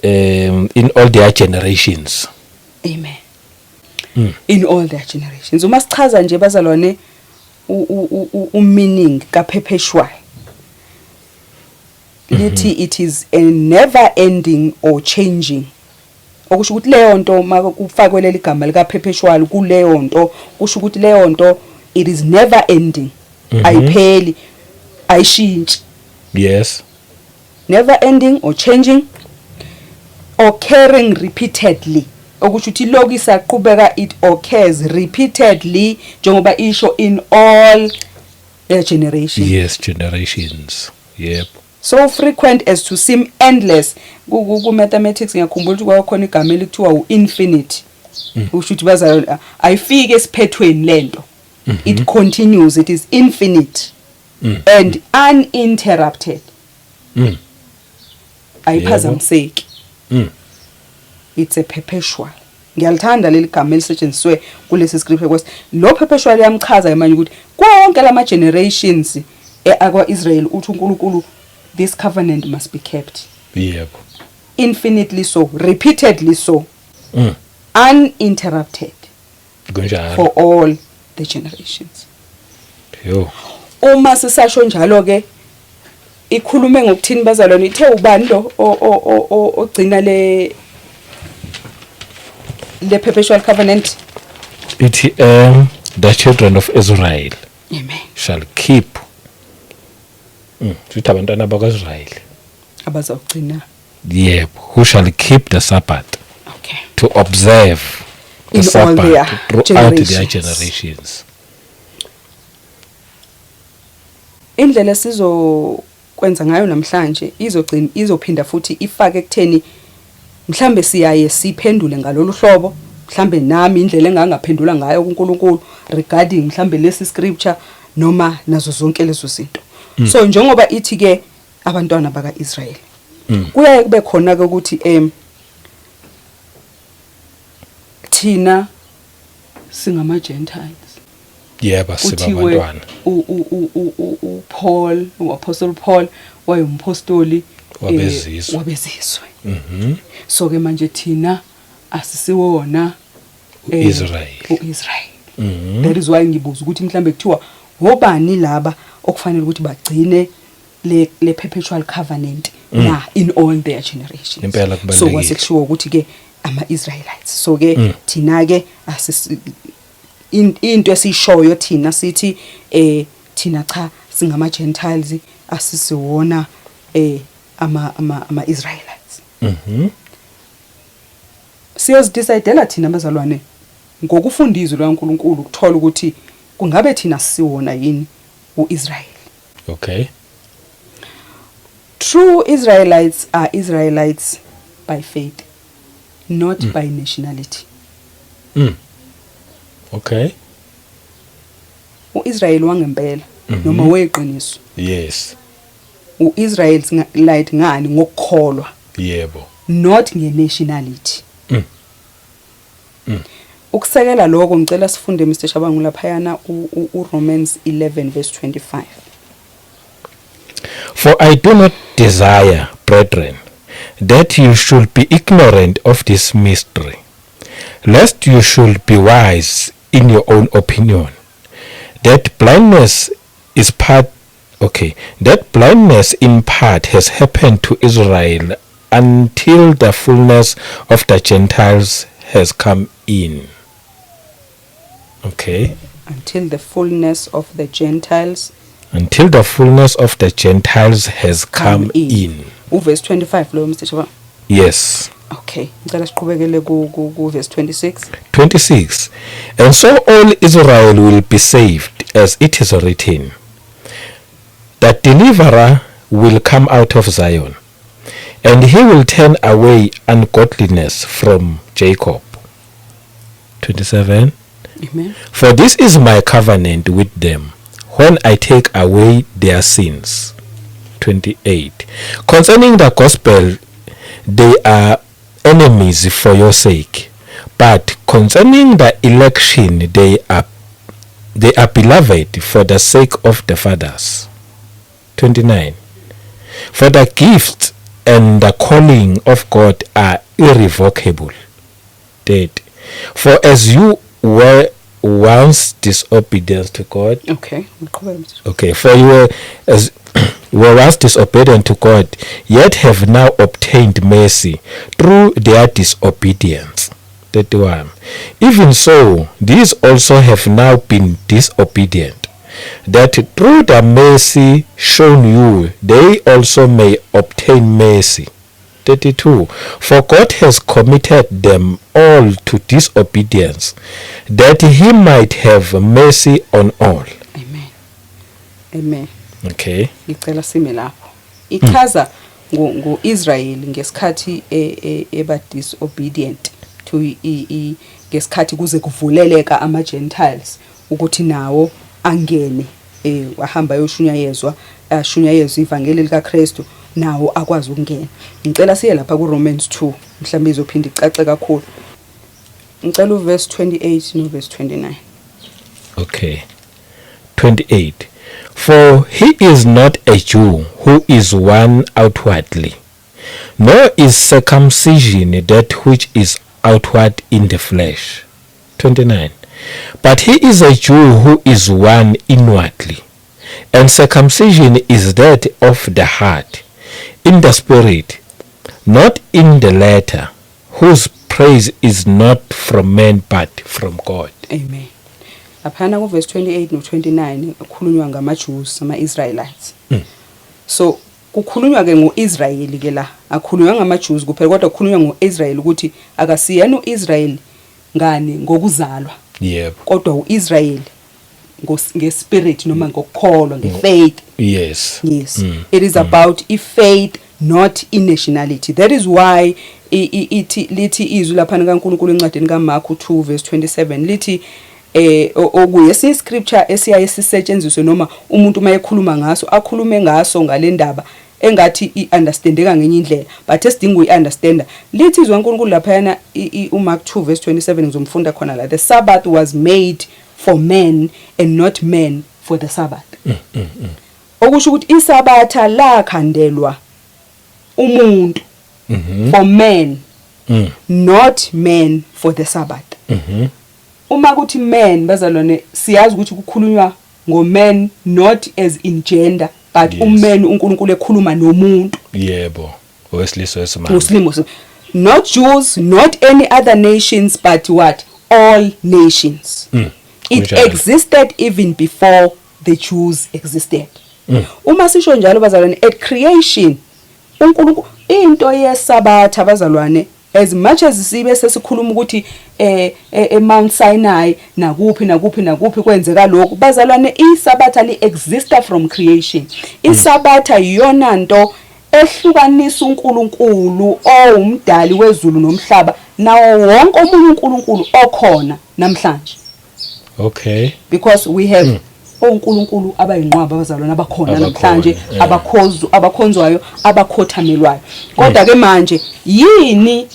In all their generations. Amen. In all their generations. Uma sichaza nje bazalwane meaning ka perpetual. Lithi it is a never ending or changing. Okusho ukuthi leyo nto makufakwe leli gama lika perpetual kuleyo nto kusho ukuthi leyo nto it is never ending. Ayipheli, ayishintshi. Yes. Never ending or changing, occurring repeatedly. Okusho ukuthi lokhu isaqhubeka it occurs repeatedly njengoba isho in all their generations. Yes, generations. Yep. So frequent as to seem endless. Ku mathematics ngiyakhumbula ukuthi kwakhona igama elithiwa infinite. Usho ukuthi bazalwane ayifike esiphethweni lento. It continues, it is infinite and uninterrupted. Ayiphazamiseki. It's a perpetual. Ngiyalithanda leli gama elisetshenziswe kulesi scripture because lo perpetual yamchaza manje ukuthi konke lama generations akwa Israel uthi uNkulunkulu this covenant must be kept. Yebo. Infinitely so, repeatedly so. Uninterrupted. Kunjalo. For all the generations. Yo. Uma sisasho njalo ke ikhulume ngokuthini bazalwane ithe ubani lo ogcina le perpetual covenant. The children of Israel. Amen. Shall keep. Sithi abantwana bakwaIsrael. Abazogcina. Yep, who shall keep the Sabbath. Okay. To observe the in Sabbath all their throughout their generations. Indlela sizokwenza ngayo namhlanje izophinda futhi ifake ekutheni mhlambe siyaye siphendule ngalolu hlobo mhlambe nami indlela engangaphendula ngayo kuNkulunkulu regarding mhlambe lesi scripture noma nazo zonke lezo zinto. So njengoba ithi ke abantwana bakaIsrael kuyaye kube khona ke ukuthi thina singama Gentiles. Yebo sibabantwana. Paul, uApostle Paul wayeUmpostoli wabezizwe. So ke manje thina asisiwona Israel. That is why ngibuza ukuthi mhlambe kuthiwa ngobani laba okufanele ukuthi bagcine le perpetual covenant na in all their generations. Impela So kubalulekile. wasekushiwo ukuthi ke ama-Israelites. So ke thina ke into esishoyo thina sithi thina cha singama Gentiles asisiwona ama-Israelites. Siyozidecidela thina bazalwane ngokufundizwa lwaNkulunkulu ukuthola ukuthi kungabe thina siwona yini uIsrael. Okay. True Israelites are Israelites by faith, not by nationality. Okay. uIsrael wangempela noma weqiniso. Yes. uIsraelite ngani ngokukholwa. Yebo. Not ngenationality. Ukusekela lokho ngicela sifunde Mr. Shabangu laphayana uRomans 11 verse 25. For I do not desire, brethren, that you should be ignorant of this mystery, lest you should be wise in your own opinion, that blindness in part has happened to Israel until the fullness of the Gentiles has come in. Okay. Until the fullness of the Gentiles has come in. Verse 25 lo Mr. Shabangu. Yes. Okay, ngicela siqhubekele ku verse 26. 26. And so all Israel will be saved, as it is written, the deliverer will come out of Zion, and he will turn away ungodliness from Jacob. 27. Amen. For this is my covenant with them, when I take away their sins. 28. Concerning the gospel, they are enemies for your sake, but concerning the election, they are beloved for the sake of the fathers. 29. For the gift and the calling of God are irrevocable. 30. For as you were once disobedient to God. Okay. Okay, for you were once disobedient to God, yet have now obtained mercy through their disobedience. 31. Even so, these also have now been disobedient, that through the mercy shown you, they also may obtain mercy. 32. For God has committed them all to disobedience, that he might have mercy on all. Amen. Amen. Okay. Ngicela sime lapho. Ichaza ngo-Israel ngesikhathi eba disobedient to ngesikhathi kuze kuvuleleka ama-Gentiles ukuthi nawo angene wahamba yoshunyayezwa ivangeli likaKristu nawo akwazi ukungena. Ngicela siye lapha kuRomans 2 mhlawumbe izophinda icace kakhulu. Ngicela uverse 28 no verse 29. Okay. 28. For he is not a Jew who is one outwardly, nor is circumcision that which is outward in the flesh. 29. But he is a Jew who is one inwardly, and circumcision is that of the heart, in the spirit, not in the letter, whose praise is not from men but from God. Amen. Aphana ku verse 28 no 29 kukhulunywa ngamaJews ama-Israelites. So kukhulunywa ke ngoIsrayeli ke la akhulunywa ngamaJews kuphela kodwa kukhulunywa ngoIsrael ukuthi akasiyena uIsrael ngani ngokuzalwa. Yebo. Kodwa uIsrael ngespirit noma ngokukholwa ngefaith. Yes. Yes. It is about faith, not in nationality. That is why lithi izwi lapha kaNkulunkulu encwadini kaMarku 2 verse 27 lithi okuye scripture esiyaye sisetshenziswe noma umuntu mayekhuluma ngaso akhulume ngaso ngalendaba engathi iunderstandeka ngenye indlela but esidinga uyiunderstanda lithi izwi kaNkulunkulu lapha yana uMark 2 verse 27 ngizomfunda khona la the Sabbath was made for men and not men for the Sabbath. Okusho ukuthi isabatha lakhandelwa umuntu for men not men for the Sabbath. Uma kuthi men bazalwane siyazi ukuthi kukhulunywa ngomen not as in gender but umeni uNkulunkulu ekhuluma nomuntu. Yebo. Owesilisa wesimanje. Muslim, not Jews, not any other nations, but what? All nations. It existed even before the Jews existed. Uma sisho njalo bazalwane, at creation uNkulunkulu into yesabatha bazalwane, as much as sibe sesikhuluma ukuthi Mount Sinai nakuphi kwenzeka lokho bazalwane, isabatha li exista from creation. Isabatha iyona nto ehlukanisa uNkulunkulu owumdali wezulu nomhlaba nawo wonke omunye uNkulunkulu okhona namhlanje. Okay. Because we have oNkulunkulu abayinqwaba abazalwana abakhona namhlanje, abakhonzwayo, abakhothamelwayo. Kodwa ke manje yini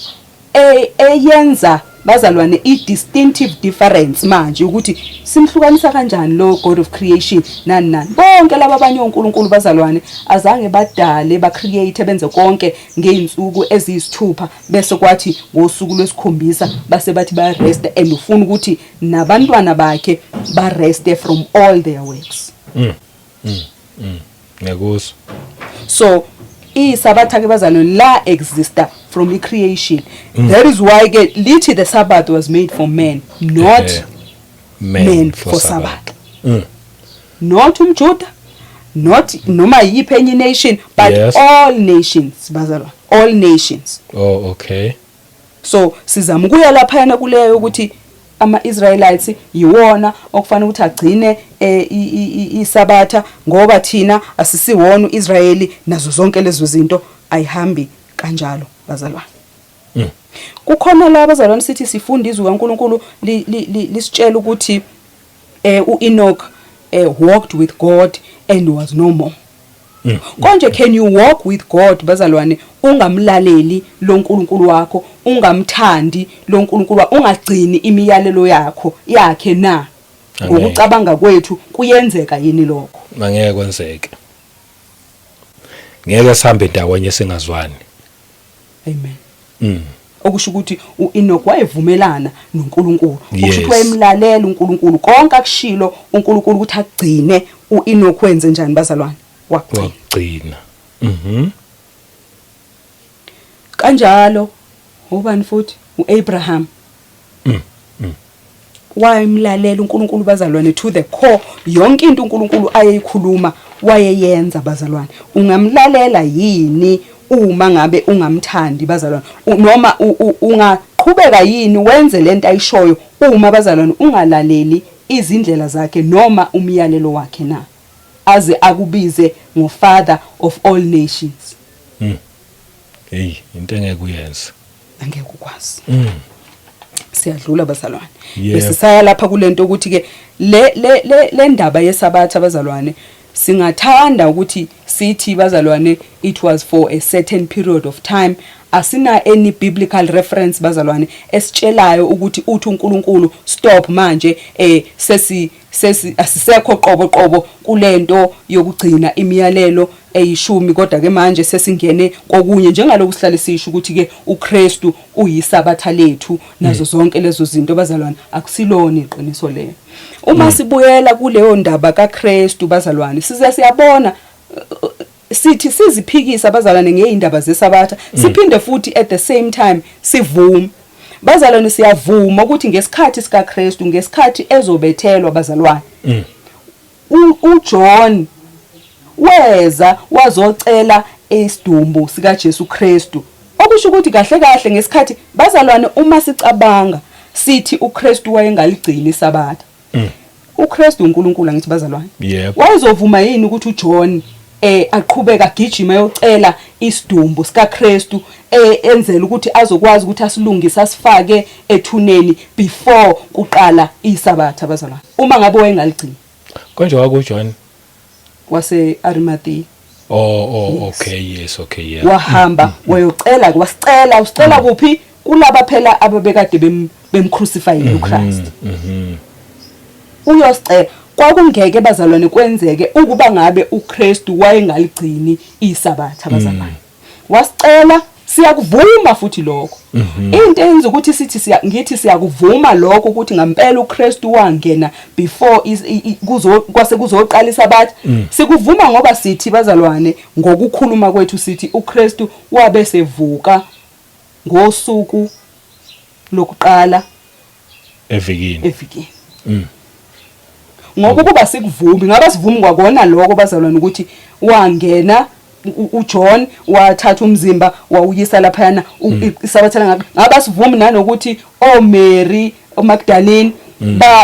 eyenza bazalwane i-distinctive difference manje ukuthi simhlukanisa kanjani lo God of creation nani bonke laba abanye oNkulunkulu bazalwane azange badale ba-create benze konke ngeinsuku eziyisithupha bese kwathi ngosuku lwesikhombisa base bathi ba-rest, and ufuna ukuthi nabantwana bakhe ba-rest from all their works. Ngekuzwa. So isabatha ke bazalwane la exista from the creation. That is why lithi the Sabbath was made for men, not men for Sabbath. Not umJuda, not noma yiphi enye nation, but all nations bazalwane, all nations. Oh, okay. So sizama ukuya lapha yana kuleyo ukuthi ama-Israelites yiwona okufanele ukuthi agcine isabatha ngoba thina asisiwona uIsraeli nazo zonke lezo zinto ayihambi kanjalo bazalwane. Kukhona la bazalwane sithi sifunda izwi kaNkulunkulu lisitshela ukuthi uEnoch walked with God and was no more. Konje can you walk with God bazalwane ungamlaleli lo nkulunkulu wakho, ungamthandi lo nkulunkulu wakho, ungagcini imiyalelo yakhe na? Ngokucabanga kwethu kuyenzeka yini lokho? Angeke kwenzeke. Ngeke sihambe ndawonye singazwani. Amen. Okusho ukuthi uEnoch wayevumelana noNkulunkulu. Okusho ukuthi wayemlalela uNkulunkulu konke akushilo uNkulunkulu ukuthi agcine uEnoch wenze njani bazalwane? Wagcina. Kanjalo ubani futhi uAbraham. Wayemlalela uNkulunkulu bazalwane to the core. Yonke into uNkulunkulu ayeyikhuluma wayeyenza bazalwane. Ungamlalela yini uma ngabe ungamthandi bazalwane? Noma ungaqhubeka yini wenze lento ayishoyo uma bazalwane ungalaleli izindlela zakhe noma umyalelo wakhe na? Aze akubize ngoFather of all nations. Hey, into engeke kuyenza. Angeke ukwazi. Siyadlula bazalwane. Bese saya lapha kulento ukuthi ke le ndaba yesabatha bazalwane singathanda ukuthi sithi bazalwane it was for a certain period of time. Asina any biblical reference bazalwane esitshelayo ukuthi uthi uNkulunkulu stop manje asisekho qobo kulento yokugcina imiyalelo eyishumi, kodwa ke manje sesingene kokunye njengaloku sihlale sisho ukuthi ke uKristu uyisabatha lethu nazo zonke lezo zinto bazalwane akusilona iqiniso leyo. Uma sibuyela kuleyo ndaba kaKristu bazalwane siyabona sithi siziphikisa bazalwane ngeindaba zesabatha, siphinde futhi at the same time sivuma bazalwane, siyavuma ukuthi ngesikhathi sikaKristu, ngesikhathi ezobethelwa bazalwane, uJohn weza wazocela isidumbu sika Jesu Kristu. Okusho ukuthi kahle ngesikhathi bazalwane uma sicabanga sithi uKristu wayengaligcini isabatha. uKristu uNkulunkulu ngithi bazalwane. Wayezovuma yini ukuthi uJohn aqhubeka agijima yocela isidumbu sika Kristu enzela ukuthi azokwazi ukuthi asilungise asifake ethuneni before kuqala isabatha bazalwane? Uma ngabe wayengaligcini. Konje kwakuJohn wase Arimathea. Okay, yes, okay, yeah. Wahamba wayocela usicela kuphi kulaba phela ababekade bemcrucify uChrist. Uyosicela kwakungeke bazalwane kwenzeke ukuba ngabe uKristu wayengaligcini isabatha bazalwane. Wasicela siyakuvuma futhi lokho. Into enza ukuthi sithi ngithi siyakuvuma lokho ukuthi ngempela uKristu wangena before kwase kuzoqala isabatha. Sikuvuma ngoba sithi bazalwane ngokukhuluma kwethu sithi uKristu wabe sevuka ngosuku lokuqala evikini. Ngoba kuba sikuvumi ngaba sivumi kwakona lokho bazalwane ukuthi wangena uJohn wathatha umzimba wawuyisa laphana isabathana ngaba sivumi nanokuthi oMary oMagdalene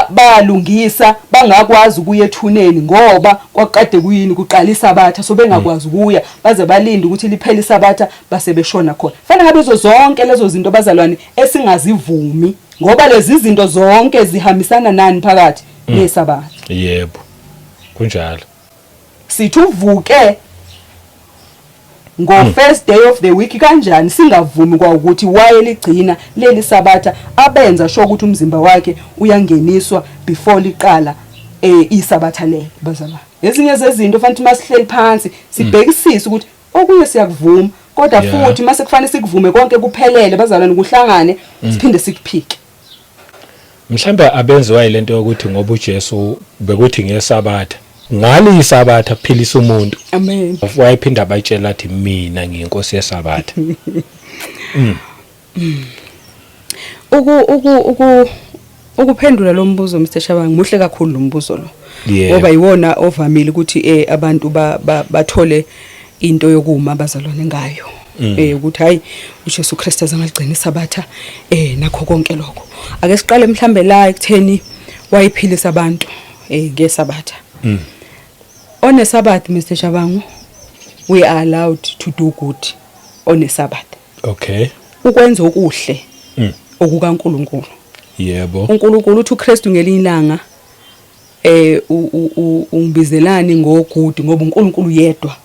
balungisa bangakwazi ukuya ethuneni ngoba kwaqade kuyini kuqala isabatha so bengakwazi ukuya baze balinde ukuthi liphele isabatha base beshona khona. Fanele ngabe zonke lezo zinto bazalwane esingazivumi ngoba lezi zinto zonke zihambisana nani phakathi nesabatha. Yebo. Kunjalo. Sithi uvuke ngo first day of the week kanjani singavumi kwa ukuthi wayeligcina leli sabatha abenza sho ukuthi umzimba wakhe uyangeniswa before liqala isabatha le bazalwane. Ezinye zezinto fanele masihleli phansi sibhekisise ukuthi okunye siyakuvuma kodwa futhi mase kufanele sikuvume konke kuphelele bazalwane kuhlangane siphinde sikuphike. Mhlambe abenziwa ilento yokuthi ngoba uJesu bekuthi ngesabatha ngale isabatha philisa umuntu. Amen. Wayephinda abatshela athi mina ngiyinkosi yesabatha. Ukuphendula lo mbuzo Mr Shabang muhle kakhulu lo mbuzo lo. Ngoba yiwona ovamile ukuthi abantu bathole into yokuma bazalwane ngayo. Ukuthi hayi uJesu Kristu azangaligcina isabatha nakho konke lokho. Ake siqale mhlambe la ekutheni wayiphilisa abantu ngesabatha. On a Sabbath, Mr. Shabangu, we are allowed to do good on a Sabbath. Okay. Ukwenza okuhle okukaNkulunkulu. Yebo. uNkulunkulu uthi uKristu ngelinye ilanga ungibizelani ngogood ngoba uNkulunkulu yedwa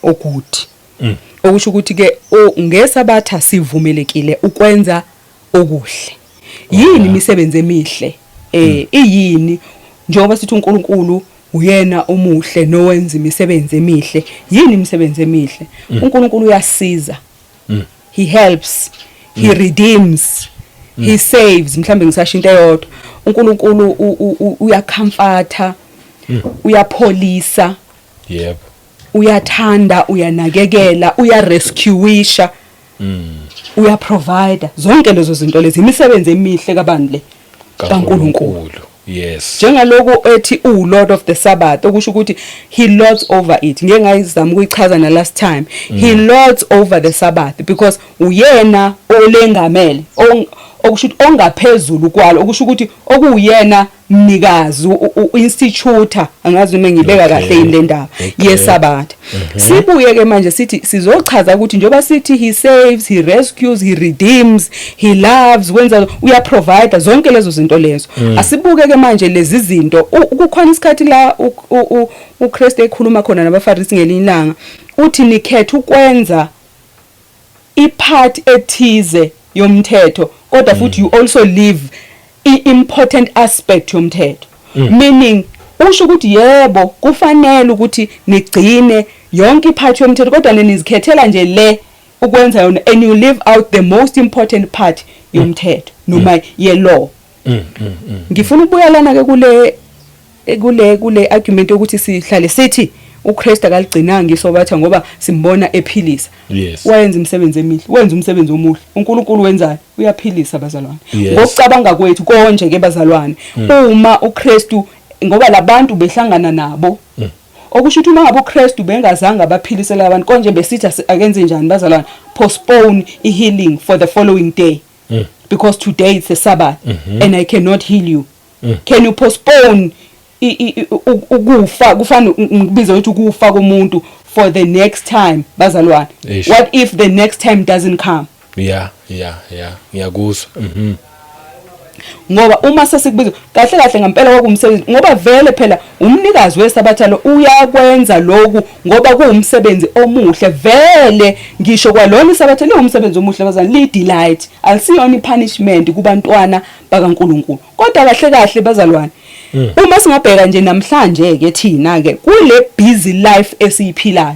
ogood. Okusho ukuthi ke ngesabatha sivumelekile ukwenza okuhle. Yini imisebenzi emihle? Iyini njengoba sithi uNkulunkulu uyena omuhle nowenza imisebenzi emihle. Yini imisebenzi emihle? uNkulunkulu uyasiza. He helps, he redeems, he saves. Mhlambe ngisasho into eyodwa. uNkulunkulu uyacomforta, uyapholisa. Yebo. Uyathanda, uyanakekela, uyarescueisha. Uyaprovide. Zonke lezo zinto lezi imisebenzi emihle kabani le kaNkulunkulu. Yes. Njengaloko ethi uLord of the Sabbath okusho ukuthi he lords over it. Ngeke ngayizama ukuyichaza na last time. He lords over the Sabbath because uyena olengamele okusho ukuthi ongaphezulu kwalo okusho ukuthi okuyena mnikazi uinstitutor angazi uma ngibeka kahle ile ndaba yesabatha. Sibuye ke manje sithi sizochaza ukuthi njoba sithi he saves, he rescues, he redeems, he loves, wenza uyaprovide zonke lezo zinto lezo. Asibuke ke manje lezi zinto kukhona isikhathi la uKristu ekhuluma khona nabaFarisi ngelinye ilanga uthi nikhetha ukwenza ipart ethize yomthetho kodwa futhi you also live important aspect yomthetho. Meaning usho ukuthi yebo kufanele ukuthi nigcine yonke ipart yomthetho kodwa nizikhethela nje le ukwenza yona and you live out the most important part yomthetho noma ye-law. Ngifuna ukubuyelana ke kule argument ukuthi sihlale sithi uKristu akaligcinanga ngisobatha ngoba simbona ephilisa. Wayenza imisebenzi emihle, wenza umsebenzi omuhle. uNkulunkulu wenzayo uyaphilisa bazalwane. Ngokucabanga kwethu konje ke bazalwane. Uma uKristu ngoba labantu behlangana nabo okusho ukuthi uma ngabe uKristu bengazange abaphilisela abantu konje besithi akenze njani bazalwane postpone healing for the following day because today it's a Sabbath and I cannot heal you. Can you postpone ukufa kufana ngibiza ukuthi ukufa komuntu for the next time bazalwane? What if the next time doesn't come? Yeah ngiyakuzwa. Ngoba uma sesikubiza kahle ngempela kwakumsebenzi ngoba vele phela umnikazi wesabatha lo uyakwenza lokhu ngoba kuumsebenzi omuhle vele ngisho kwalona isabatha lo umsebenzi omuhle bazalwane li delight alisiyona ipunishment kubantwana bakaNkulunkulu kodwa kahle bazalwane. Uma singabheka nje namhlanje ke thina ke kule busy life esiyiphilayo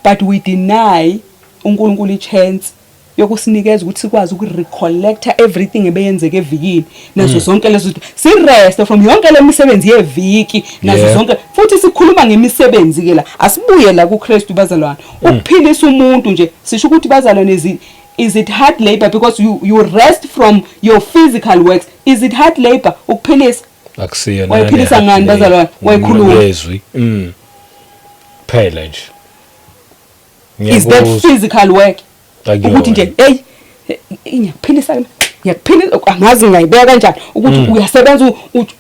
but we deny uNkulunkulu ichance yokusinikeza ukuthi sikwazi ukurecollecta everything ebeyenzeke evikini nazo zonke lezo zinto sirest from yonke lemisebenzi yeviki nazo zonke futhi sikhuluma ngemisebenzi ke la asibuye la kuKristu bazalwane ukuphilisa umuntu nje sisho ukuthi bazalwane is it hard labor because you rest from your physical works? Is it hard labor ukuphilisa? Akusiyona. Wayiphilisa ngani bazalwane? Wayikhuluma. Yezwi. Phela nje. Is that physical work? Ukuthi nje ngiyaphilisa angazi ngayibeka kanjani ukuthi uyasebenza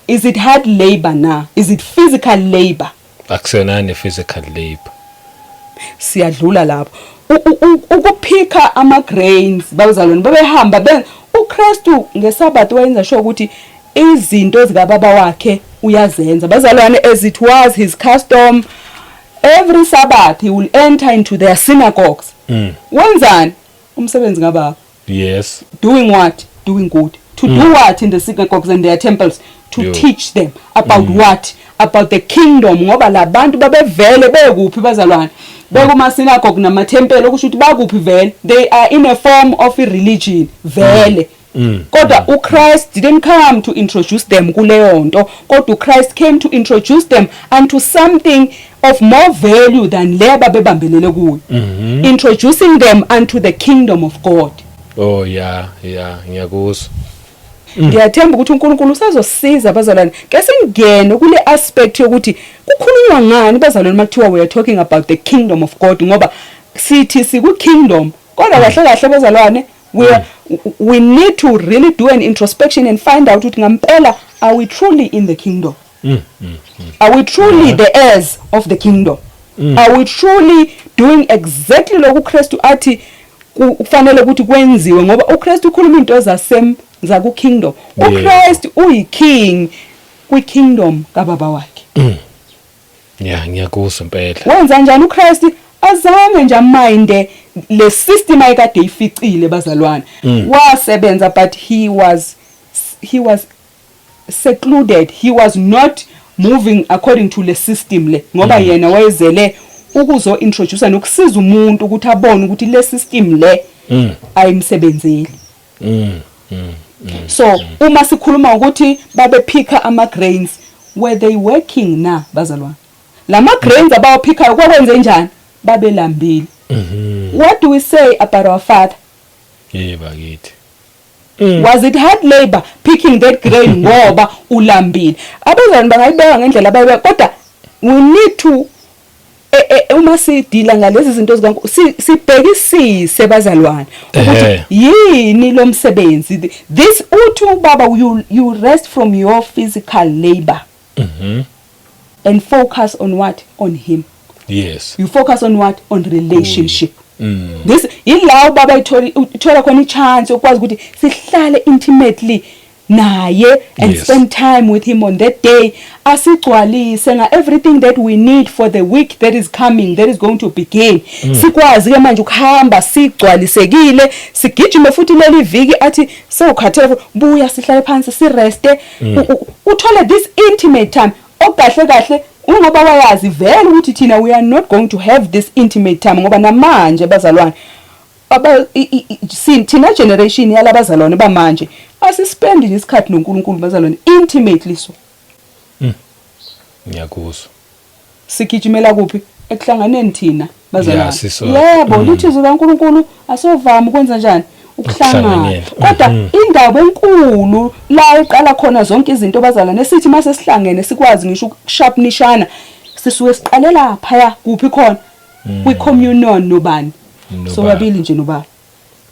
is it hard labor na? Is it physical labor? Akusiyona physical labor. Siyadlula lapho. Ukuphika ama-grains bazalwane babehamba uKristu ngeSabatha wayenza sure ukuthi izinto zikababa wakhe uyazenza bazalwane as it was his custom every Sabbath he will enter into their synagogues. Wenzani umsebenzi ngababa? Yes. Doing what? Doing good. To do what in the synagogues and their temples? To teach them about what? About the kingdom ngoba labantu babevele bekuphi bazalwane bekuma synagogue namathempeli okusho ukuthi bakuphi vele they are in a form of a religion vele kodwa uChrist didn't come to introduce them kuleyo nto kodwa uChrist came to introduce them unto something of more value than leba bebambelele kuyo introducing them unto the kingdom of God. Oh yeah ngiyakuzwa. Ngiyathemba ukuthi uNkulunkulu usazosiza bazalwane ke singene kule aspect yokuthi kukhulunywa ngani bazalwane makuthiwa we are talking about the kingdom of God ngoba sithi siku kingdom kodwa kahle bazalwane we need to really do an introspection and find out ukuthi ngampela are we truly in the kingdom? Are we truly the heirs of the kingdom? Are we truly doing exactly lokhu uKristu athi kufanele ukuthi kwenziwe ngoba uKristu ukhuluma into zaku kingdom. uChrist uyiking kwi-kingdom kababa wakhe. Ngiyakuzwa impela. Wenza njani uChrist? Azange nje aminde le system ayikade ificile bazalwane. Wasebenza but he was secluded. He was not moving according to the system le ngoba yena wayezele ukuzo introduce nokusiza umuntu ukuthi abone ukuthi le system le ayimsebenzeli. So uma sikhuluma ukuthi babephika ama-grains were they working na bazalwane? Lama grains abawaphikayo kwakwenze njani? Babelambile. What do we say about our father? Bakithi. Was it hard labor picking that grain ngoba ulambile? Abazalwane bangayibeka ngendlela abayibeka kodwa we need to uma sidila ngalezi zinto sibhekisise bazalwane ukuthi yini lo msebenzi this uthi baba you rest from your physical labor and focus on what? On him. Yes. You focus on what? On relationship. This ilawo baba ithola khona ichance ukwazi ukuthi sihlale intimately naye and spend time with him on that day asigcwalise nga everything that we need for the week that is coming, that is going to begin. Sikwazi ke manje ukuhamba sigcwalisekile sigijime futhi leli viki athi sewukhathele buya sihlale phansi sireste uthole this intimate time okahle ungoba wayazi vele ukuthi thina we are not going to have this intimate time ngoba namanje bazalwane thina generation yalabazalwane bamanje asispend isikhathi noNkulunkulu bazalwane intimately so. Ngiyakuzwa. Sigijimela kuphi? Ekuhlanganeni thina bazalwane. Yebo lithi zikaNkulunkulu asovama ukwenza njani? Ukuhlangana. Kodwa indaba enkulu la iqala khona zonke izinto bazalwane esithi mase sihlangene sikwazi ngisho ukusharpenishana sisuke siqalela phaya kuphi khona? Kwi communion nobani? So babili nje nobani.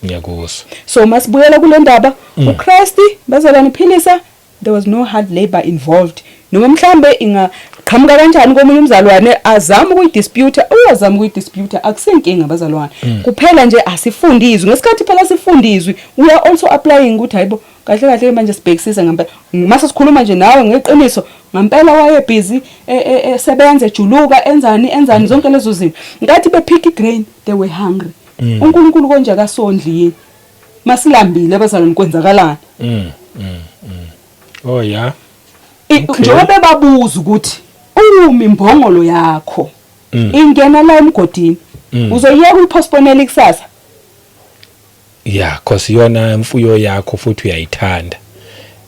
Ngiyakuzwa. So masibuyela kule ndaba uChrist bazalwane philisa there was no hard labor involved. Noma mhlambe ingaqhamuka kanjani komunye umzalwane azama ukuyidispute uyazama ukuyidispute akusenkinga bazalwane kuphela nje asifundizwe ngesikhathi phela sifundizwe we are also applying ukuthi hayibo kahle manje sibhekisise ngempela mase sikhuluma nje nawe ngeqiniso ngempela waye busy sebenze juluka enzani zonke lezo zinto ngathi bepick igrain they were hungry. uNkulunkulu konje akasondli masilambile bazalwane kwenzakalana. Oh yeah. Njengoba babuza ukuthi umi imbongolo yakho ingena la emgodini uzoyeka uyipostponela ikusasa. Yeah, because yona imfuyo yakho futhi uyayithanda.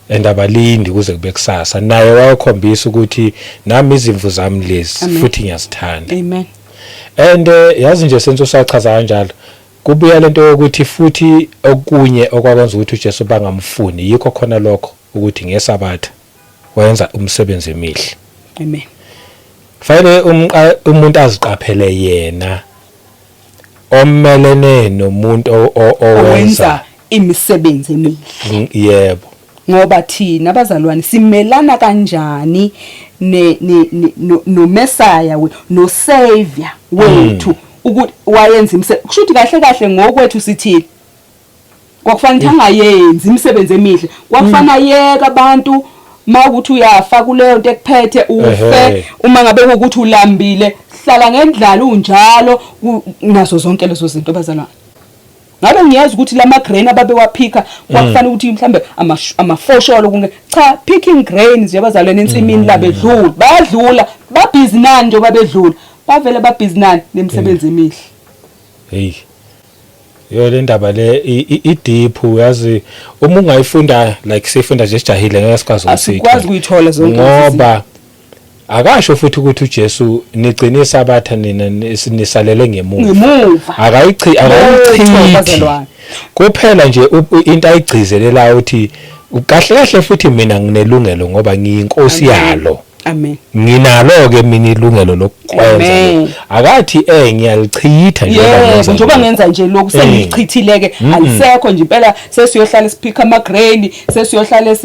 And abalindi kuze kube kusasa. Naye wayekhombisa ukuthi nami izimvu zami lezi futhi ngiyazithanda. Amen. And yazi nje senzo sachaza kanjalo. Kubuya lento yokuthi futhi okunye okwakwenza ukuthi uJesu bangamfuni yikho khona lokho ukuthi ngesabatha wenza umsebenzi emihle. Amen. Fanele umuntu aziqaphele yena omelene nomuntu owenza imisebenzi emihle. Yebo. Ngoba thina abazalwane simelana kanjani no Messiah no Savior wethu ukuthi wayenza imisebenzi. Kushuthi kahle kahle ngokwethu sithini. Kwakufanele angayenzi imisebenzi emihle. Kwakufana yeka abantu mawukuthi uyafa kuleyo nto ekuphethe ufe uma ngabe ukuthi ulambile hlala ngendlala unjalo nazo zonke lezo zinto abazalwane. Ngabe ngiyazi ukuthi lama grain ababe waphika kwakufanele ukuthi mhlambe amafosholo kunge cha picking grains yabazalwane ensimini la bedlula badlula babhizi nani nje babedlula bavele babhizi nani nemsebenzi emihle. Hey. Yo le ndaba le i-deep yazi uma ungayifunda like sifunda nje sijahile ngeke sikwazi ukuthi sikwazi ukuyithola zonke ngoba akasho futhi ukuthi uJesu nigcine sabatha nina nisalele ngemuva akayichithi kuphela nje into ayigcizelela uthi kahle kahle futhi mina nginelungelo ngoba ngiyinkosi yalo. Amen. Nginalo ke mina ilungelo lokwenza. Akathi ngiyalichitha njengoba ngenza nje lokhu sengichithileke alisekho nje impela sesiyohlala siphika ama grain sesiyohlala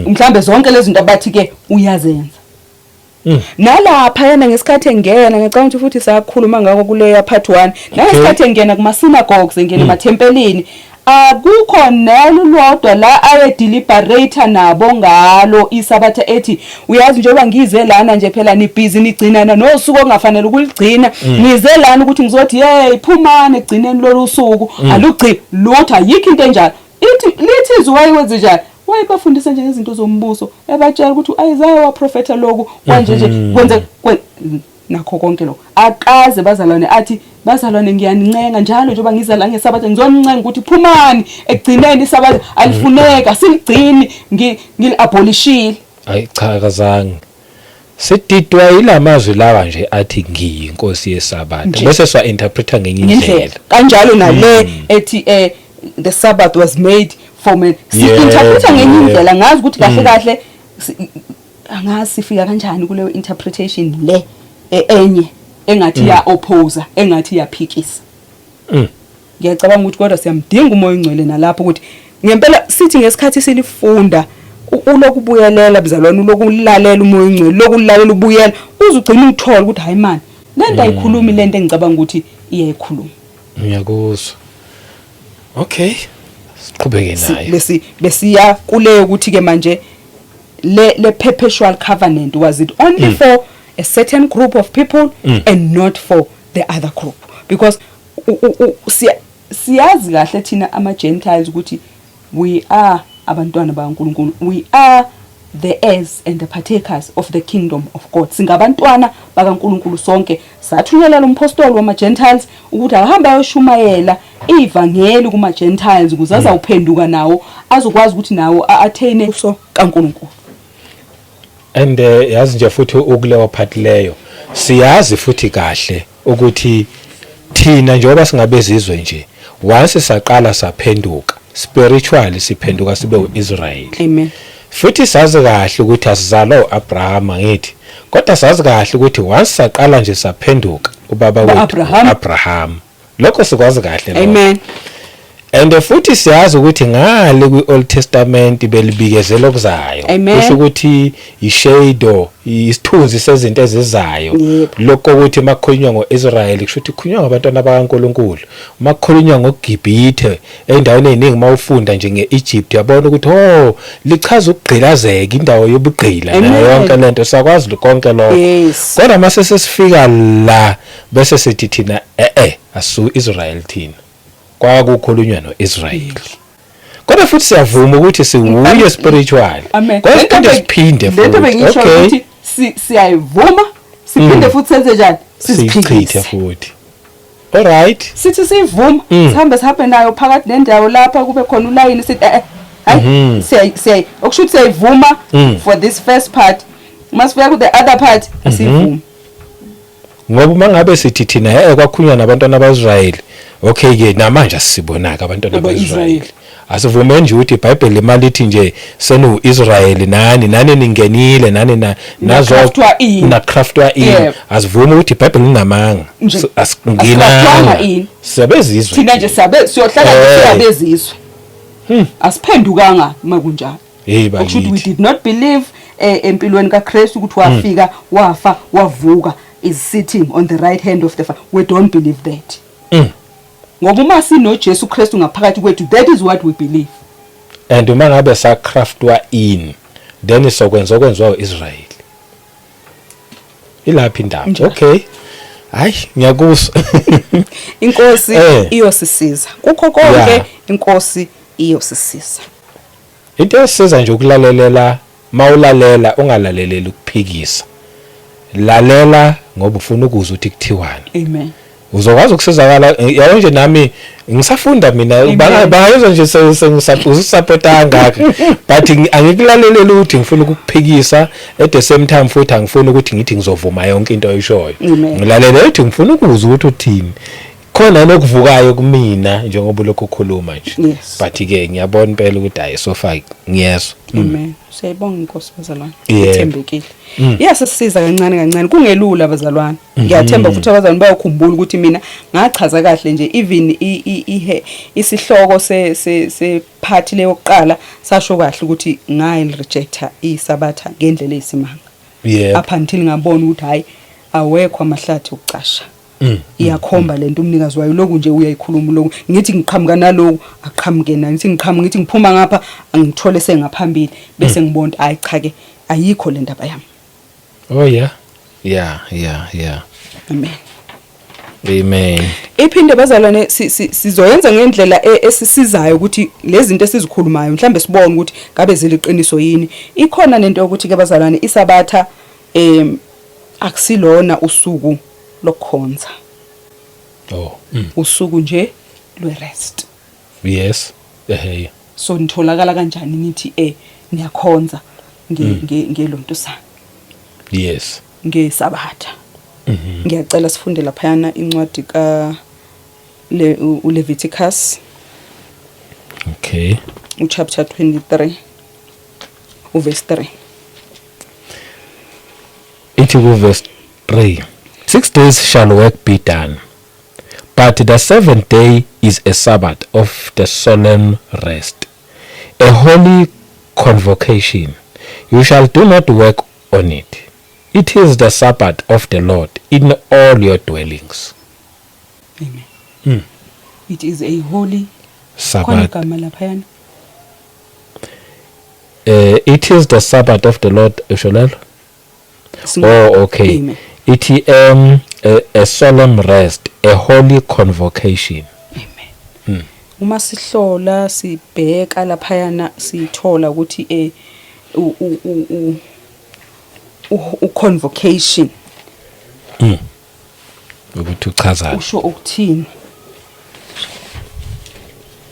mhlambe zonke lezi zinto abathi ke uyazenza. Nalapha yana ngesikhathi engena ngicabanga ukuthi futhi sakhuluma ngako kuleya part 1 ngesikhathi engena kuma synagogues engena emathempelini akukho nelulodwa la aye deliberator nabo ngalo isabatha ethi uyazi njengoba ngize lana nje phela ni busy nigcinana nosuku ongafanele ukuligcina nize lana ukuthi ngizothi hey phumane egcineni lolu suku alugci lutho ayikho into enjalo lithi izwayiwenze njalo wayebafundisa nje izinto zombuso ebatshela ukuthi uIsaiah waprofeta lokhu kanje nje kwenze nakho konke lokho akaze bazalwane athi bazalwane ngiyanincenga njalo njengoba ngiza la ngesabatha ngizonincenga ukuthi phumani egcineni isabatha alifuneka siligcini ngiliabolishile. Hayi cha kazange sididwa ilamazwi lawa nje athi ngiyinkosi yesabatha bese swa interpreter ngenye indlela kanjalo nale ethi the Sabbath was made for men. Si-interpreta ngenye indlela ngazi ukuthi kahle kahle angazi sifika kanjani kuleyo interpretation le enye engathi ya oppose engathi yaphikisa. Ngiyacabanga ukuthi kodwa siyamdinga umoya ongcwele nalapho ukuthi ngempela sithi ngesikhathi silifunda ulokubuyelela bizalwane ulokulalela umoya ongcwele lokulalela ubuyela uzugcina uthola ukuthi hayi man lento ayikhulumi lento engicabanga ukuthi iyayikhuluma. Ngiyakuzwa. Okay. Siqhubeke nayo. Besiya kuleyo ukuthi ke manje le perpetual covenant was it only for a certain group of people and not for the other group because siyazi kahle thina ama Gentiles ukuthi we are abantwana bakaNkulunkulu, we are the heirs and the partakers of the kingdom of God. Singabantwana bakaNkulunkulu sonke. Sathunyelwa umpostoli wama Gentiles ukuthi ahambe ayoshumayela ivangeli kuma Gentiles ukuze azawuphenduka nawo azokwazi ukuthi nawo attain uso kaNkulunkulu. And yazi nje futhi ukulewa part leyo siyazi futhi kahle ukuthi thina njengoba singabezizwe nje once saqala saphenduka spiritually siphenduka sibe uIsrael. Amen. Futhi sazi kahle ukuthi asizalo Abraham ngithi kodwa sazi kahle ukuthi once saqala nje saphenduka ubaba wethu Abraham lokho sikwazi kahle lo. Amen. And futhi siyazi ukuthi ngale kwi-Old Testament belibikezela okuzayo kusho ukuthi ishadow isithunzi sezinto ezizayo lokho ukuthi makukhulunywa ngoIsrael kusho ukuthi kukhulunywa ngabantwana bakaNkulunkulu makukhulunywa ngoGibhithe endaweni eziningi mawufunda nje ngeEgypt yabona ukuthi lichaza ukugqilazeka indawo yobugqila nayo yonke lento sakwazi konke lokho kodwa mase sesifika la bese sithi thina asu Israel thina kwakukhulunywa noIsrael kodwa futhi siyavuma ukuthi siwuye spiritual kodwa kanti siphinde futhi okay siyayivuma siphinde futhi senze njani sichithe futhi All right. sithi sivuma sihambe nayo phakathi nendawo lapha kube khona ulayini sithi hayi siyayi okusho ukuthi siyayivuma for this first part masifika ku the other part asivuma ngoba mangabe sithi thina kwakhulunywa nabantwana baIsrael okay ke namanje asibonaka abantwana baIsrael asivume nje ukuthi iBhayibheli imali ithi nje senu Israel nani ningenile nani nazo na craftwa in asivume ukuthi iBhayibheli linamanga asingina sabezizwe thina nje siyohlala siyabezizwe asiphendukanga makunjalo ukuthi we did not believe empilweni kaKristu ukuthi wafika wafa wavuka is sitting on the right hand of the Father. We don't believe that. Ngoba uma sino Jesu Kristu ngaphakathi kwethu, that is what we believe. And uma ngabe sa craftwa in then sokwenzwa Israel. Ilaphi indaba? Okay. Hayi ngiyakuzwa. Inkosi iyosisiza. Kukho konke inkosi iyosisiza. Into esiza nje ukulalela, mawulalela ungalaleleli ukuphikisa. Lalela ngoba ufuna ukuzwa ukuthi kuthiwani. Amen. Uzokwazi ukusizakala yabo nje nami ngisafunda mina bangayizwa nje sengisapota kangaka but angikulaleleli ukuthi ngifuna ukukuphikisa at the same time futhi angifuni ukuthi ngithi ngizovuma yonke into oyishoyo. Ngilalela ukuthi ngifuna ukuzwa ukuthi uthini. Khona nokuvukayo kumina njengoba lokho ukhuluma nje. But ke ngiyabona impela ukuthi hayi sofa ngiyezwa. Amen. Siyabonga inkosi bazalwane. Ithembekile. Iyasisiza kancane kungelula bazalwane. Ngiyathemba futhi abazalwane bayakhumbula ukuthi mina ngachaza kahle nje even isihloko se part le yokuqala sasho kahle ukuthi ngayil rejecta isabatha ngendlela eyisimanga. Up until ngabona ukuthi hayi awekho amahlathi okucasha. Iyakhomba lento umnikazi wayo lokhu nje uyayikhuluma lokhu ngithi ngiqhamuka nalokho aqhamuke nani ngithi ngiphuma ngapha angithole sengaphambili bese ngibona hayi cha ke ayikho le ndaba yami. Oh yeah. Amen. Iphinde bazalwane sizoyenza ngendlela esisizayo ukuthi lezi zinto esizikhulumayo mhlambe sibone ukuthi ngabe ziliqiniso yini. Ikhona lento ukuthi ke bazalwane isabatha akusilona usuku lokhonza. Usuku nje lwerest. Yes. So nitholakala kanjani nithi niyakhonza ngelonto sana. Yes. Ngesabatha. Ngiyacela sifunde laphayana incwadi ka Leviticus. Okay. Chapter 23 verse 3. Into verse 3. 6 days shall work be done, but the 7th day is a Sabbath of the solemn rest, a holy convocation. You shall do not work on it. It is the Sabbath of the Lord in all your dwellings. Amen. It is a holy Sabbath. It is the Sabbath of the Lord. Oh, okay. Amen. It is a solemn rest, a holy convocation. Amen. Uma sihlola sibheka laphayana sithola ukuthi convocation ukuthi uchazana usho ukuthini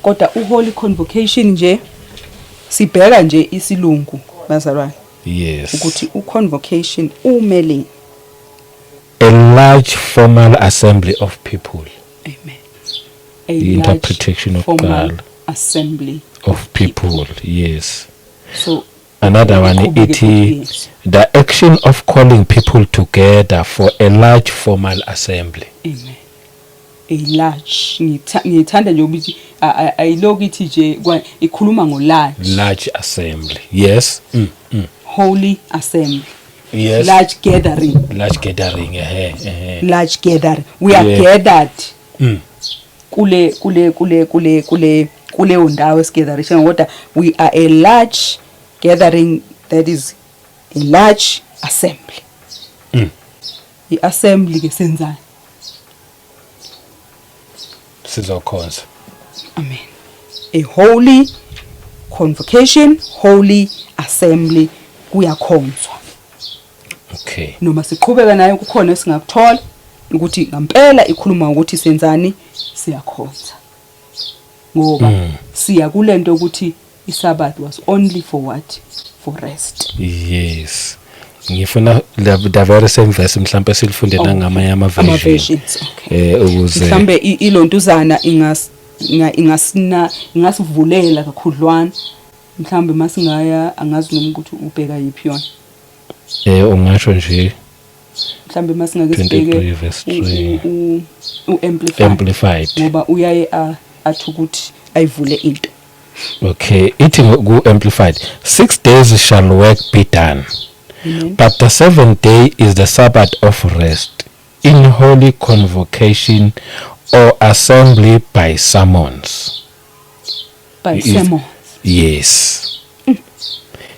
kodwa holy convocation nje sibheka nje isilungu bazalwane. Yes. Ukuthi convocation umele a large formal assembly of people. Amen. The interpretation of God. Assembly of people. Yes. So another one, it is the action of calling people together for a large formal assembly. Amen. A large ngithanda nje ukuthi ayilokithi nje ikhuluma large assembly. Yes. Holy assembly. Yes. Large gathering. Large gathering. Large gathering. We are gathered. Kule undawo esigatherisha kodwa we are a large gathering, that is a large assembly. I-assembly ke senzani? Sizokhonza. Amen. A holy convocation, holy assembly kuyakhonzwa. Okay. Noma siqhubeka nayo kukhona esingakuthola ukuthi ngempela ikhuluma ukuthi senzani siyakhonza ngoba siya kulento ukuthi iSabbath was only for what? For rest. Yes. Ngifuna the very same verse mhlambe silifunde nangamanye ama versions. Ukuze mhlambe ilontuzana ingasivulela kakhudlwana mhlambe masingaya angazi noma ukuthi ubheka yipi yona. Ungasho nje mhlambe masingake sibheke amplified ngoba uyaye athi ukuthi ayivule into. Okay, ithi ku amplified 6 days shall work be done. But the 7th day is the Sabbath of rest, in holy convocation or assembly by summons. By summons. Yes.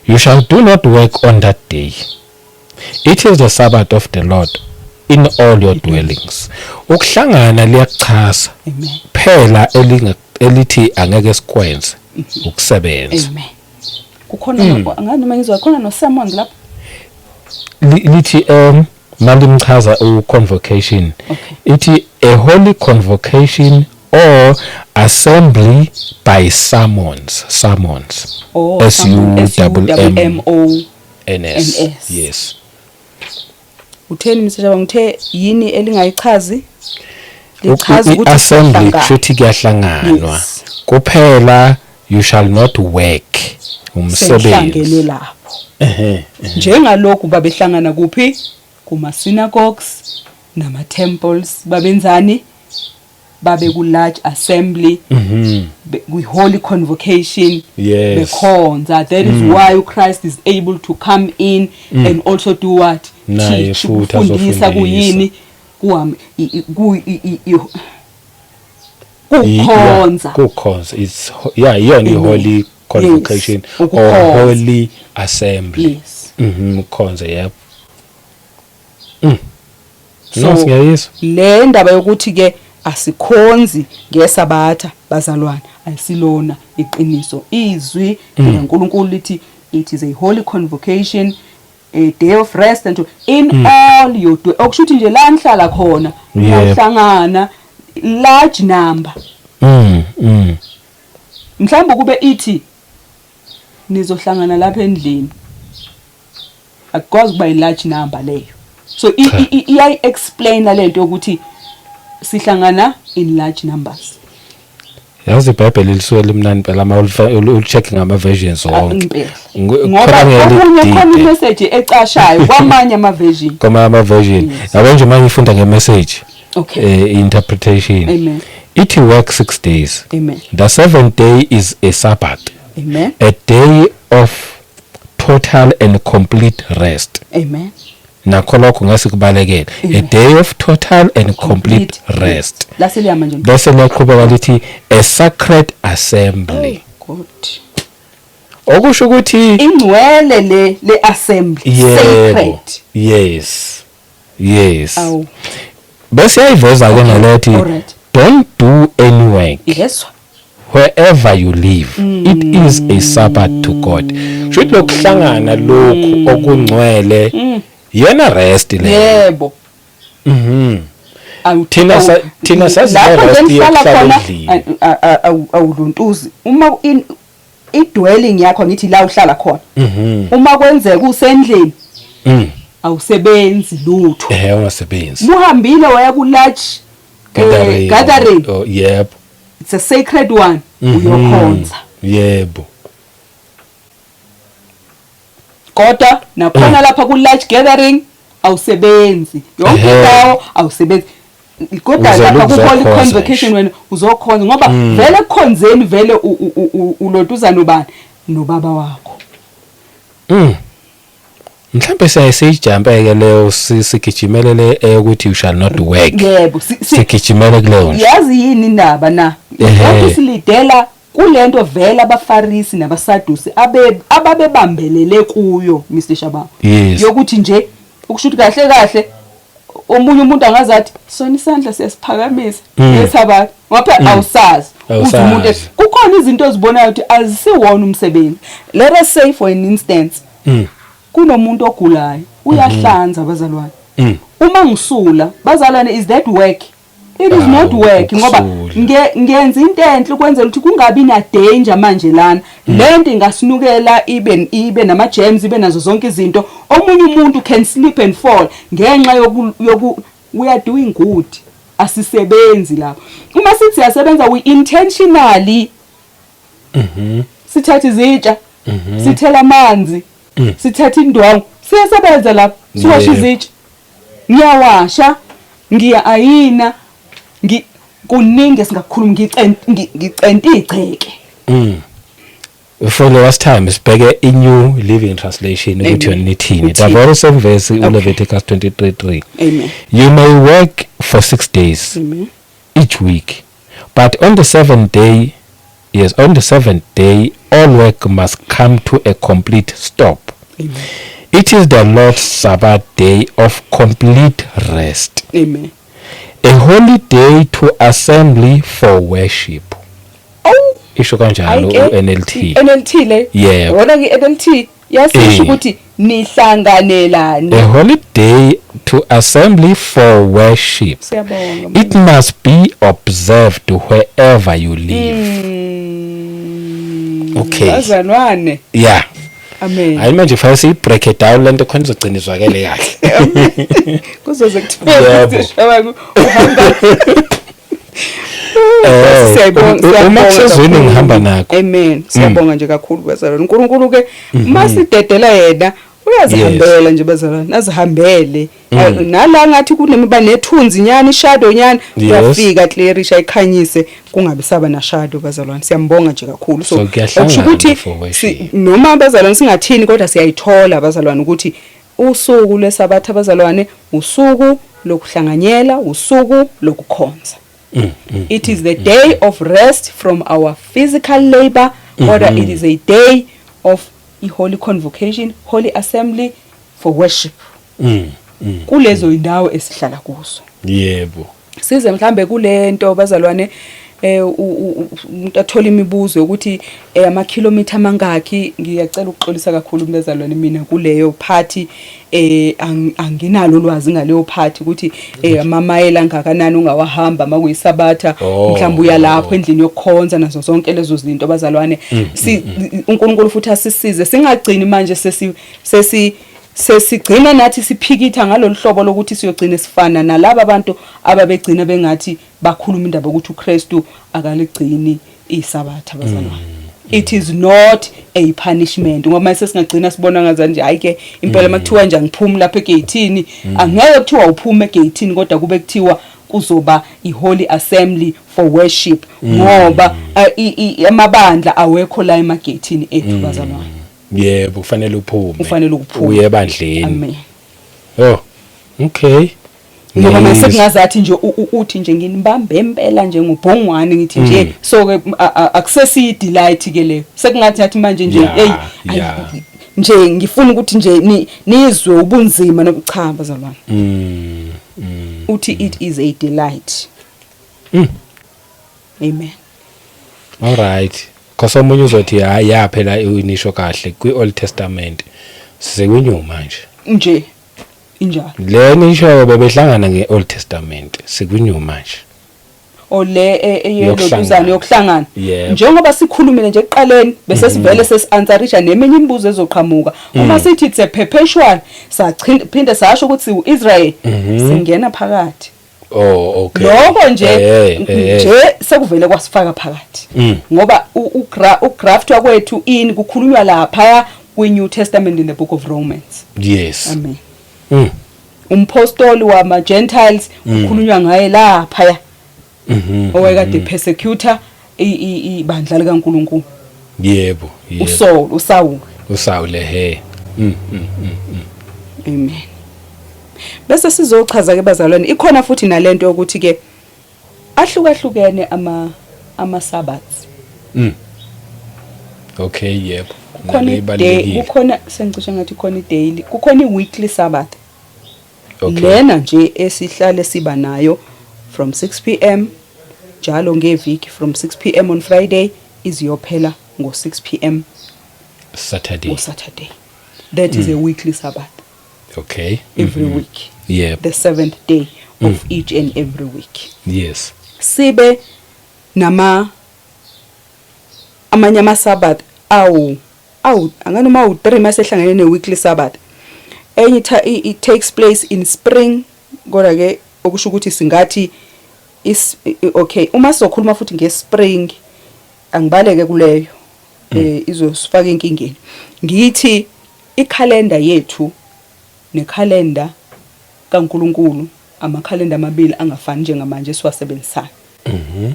You shall do not work on that day. It is the Sabbath of the Lord in all your dwellings. Ukuhlangana liyachaza. Phela elithi angeke sikwenze ukusebenza. Amen. Kukhona ngani noma ngizwa khona no summons lapho. Lithi malimchaza convocation. Ithi a holy convocation or assembly by summons. S-U-M-M-O-N-S. Yes. Utheni mseshaba ngithe yini elingayichazi? Lichaza ukuthi assembly kushuthi kuyahlanganwa. Kuphela you shall not work umsebenzi. Lapho. Njengalokhu babehlangana kuphi kuma synagogues nama temples babenzani babe ku large assembly we holy convocation bekhonza. That is why Christ is able to come in and also do what? Teach, ufundisa kuyini kuhamba kukhonza. It's yona holy convocation or holy assembly. Khonza yep. So le ndaba yokuthi ke asikhonzi ngesabatha bazalwane ayisilona iqiniso. Izwi leNkulunkulu lithi it is a holy convocation, a day of rest and in all you do. Okushuthi nje la nihlala khona uhlangana large number. Mhlawumbe kube ithi nizohlangana lapha endlini. Akwazi kuba i large number leyo. So I explain lento ukuthi sihlangana in large numbers. Yazi iBhayibheli lisuke limnani phela ama ul-check ngama versions wonke. Ngoba okunye khona imessage ecashayo kwamanye ama version. Kwamanye ama version. Yabo nje manje ifunda nge-message. Interpretation. Amen. It work 6 days. Amen. The 7th day is a Sabbath. Amen. A day of total and complete rest. Amen. Nakho lokho ngasikubalekela a day of total and complete rest. Laseliya manje. Bese laqhubeka lithi a sacred assembly. God. Okusho ukuthi ingcwele le assembly sacred. Yes. Bese ayiveza ke nalethi don't do any work. Yes. Wherever you live, it is a Sabbath to God. Should lokuhlangana lokhu okungcwele yena rest le. Yebo. Thina sazi rest yehlala endlini. Awuluntuzi. Uma idwelling yakho ngithi la uhlala khona. Uma kwenzeka usendlini awusebenzi lutho. Ungasebenzi. Muhambile waya ku large gathering. Oh, yep. It's a sacred one. Uyokhonza. Yebo. Kodwa nakhona lapha ku large gathering awusebenzi. Yonke indawo awusebenzi. Kodwa lapha ku holy convocation wena uzokhonza ngoba vele kukhonzeni vele ulotuza nobani nobaba wakho. Mhlambe siyayijampa ke leyo sigijimelele ukuthi you shall not work. Yebo, sigijimele kuleyo. Yazi yini indaba na? Ukuthi silidela kulento vele abaFarisi nabaSadusi ababebambelele kuyo Mr. Shabang. Yokuthi nje ukushuthi kahle omunye umuntu angazathi sona isandla siyasiphakamisa ngeSabbath ngoba awusazi uthi umuntu kukhona izinto ozibonayo ukuthi azisiwona umsebenzi. Let us say for an instance kunomuntu ogulayo uyahlanza abazalwane Uma ngisula bazalwane, is that work? It is not work ngoba ngiyenza into enhle ukwenzela ukuthi kungabi na danger manje lana. Lento ingasinukela ibe nama germs, ibe nazo zonke izinto. Omunye umuntu can slip and fall ngenxa yoku we are doing good. Asisebenzi lapho. Uma sithi siyasebenza we intentionally sithatha izitsha, sithela amanzi, sithatha indwangu, siyasebenza lapho, siwasha izitsha. Ngiyawasha, ngiya-ayina, kuningi singakukhuluma ngicenta igceke. For the last time sibheke i-New Living Translation ukuthi yona ithini. The very same verse Leviticus 23:3. Amen. You may work for 6 days each week, but on the seventh day all work must come to a complete stop. Amen. It is the Lord's Sabbath day of complete rest. Amen. A holy day to assembly for worship. Oh, Isho kanjalo NLT. NLT le. Yeah. Wona ngi-NLT yasisho ukuthi nihlanganelane. A holy day to assembly for worship. Siyabonga. It must be observed wherever you live. Okay. Bazalwane. Yeah. Amen. Hayi manje fanele siyibreak it down lento khona izogcina izwakele kahle. Kuzoze kuthiwe shabaku uhamba. Uma kusezweni ngihamba nakho. Amen. Siyabonga nje kakhulu bazalwane. uNkulunkulu ke masidedela yena uyazihambela nje bazalwane, azihambele. Nala ngathi kunemiba nethunzi nyani, shadow nyani, uyafika clearisha ikhanyise kungabe saba na shadow bazalwane. Siyambonga nje kakhulu. So okusho ukuthi noma bazalwane singathini kodwa siyayithola bazalwane ukuthi usuku lesabatha bazalwane usuku lokuhlanganyela, usuku lokukhonza. It is the day of rest from our physical labor, or it is a day of a holy convocation, holy assembly for worship. Kulezo indawo esihlala kuzo. Yebo. Size mhlambe kulento bazalwane umuntu athola imibuzo ukuthi ama kilometer mangaki. Ngiyacela ukuxolisa kakhulu bezalwane mina kuleyo party anginalo ulwazi ngaleyo party ukuthi amamayela ngakanani ungawahamba makuyisabatha mhlawumbe uya lapho endlini yokukhonza nazo zonke lezo zinto bazalwane. uNkulunkulu futhi asisize singagcini manje sesigcina nathi siphikitha ngalolu hlobo lokuthi siyogcina sifana nalabo abantu ababegcina bengathi bakhuluma indaba ukuthi uKristu akaligcini isabatha bazalwane. It is not a punishment ngoba sesingagcina sibona ngaza nje hayi ke impela makuthiwa nje ngiphuma lapha egate angeke kuthiwa uphuma egate kodwa kube kuthiwa kuzoba iholy assembly for worship ngoba amabandla awekho la emagate ethu bazalwane. Yebo kufanele uphume. Ufanele ukuphuma. Uye ebandleni. Amen. Oh. Okay. Ngoba mase kungazathi nje uthi nje nginibambe impela nje ngubhongwane ngithi nje so ke akusesi delight ke leyo. Sekungathi nathi manje nje nje ngifuna ukuthi nje nizwe ubunzima nobuchamba bazalwane. Uthi it is a delight. Amen. All right. Because omunye uzothi ya phela unisho kahle kwi-Old Testament sekunyuma manje nje injalo le nisho bebehlangana nge-Old Testament sekunyuma manje ole eyelozuzana yokuhlangana njengoba sikhulumile nje ekuqaleni bese sivele sesi-answerisha neminye imibuzo ezoqhamuka uma sithi it's a perpetual saphinde sasho ukuthi uIsrael singena phakathi. Oh okay. Lokho nje sekuvele kwasifaka phakathi. Ngoba ugraft kwethu in kukhulunywa lapha kwi-New Testament in the book of Romans. Yes. Amen. Umpostoli wama Gentiles kukhulunywa ngaye lapha. Owayekade persecutor ibandla likaNkulunkulu. Yebo. Usaul he. Amen. Bese sizochaza ke bazalwane ikhona futhi nalento ukuthi ke ahlukahlukene ama Sabbaths. Okay, yebo. Kukhona sengicishe ngathi khona i-daily, kukhona i-weekly Sabbath. Okay. Lena nje esihlale siba nayo from 6 p.m. njalo ngeviki from 6 p.m. on Friday iziyophela ngo 6 p.m. Saturday. That is a weekly Sabbath. Okay. Every week. Yep. the 7th day of each and every week. Yes. Sibe amanye ama-Sabbath anganoma u-3 masehlangene ne-weekly Sabbath. Enye it takes place in spring, kodwa ke okusho ukuthi singathi okay, uma sizokhuluma futhi nge-spring angibaleke kuleyo izosifaka inkingeni. Ngithi ikhalenda yethu nekhalenda kaNkulunkulu amakhalenda amabili angafani njengamanje siwasebenzisayo.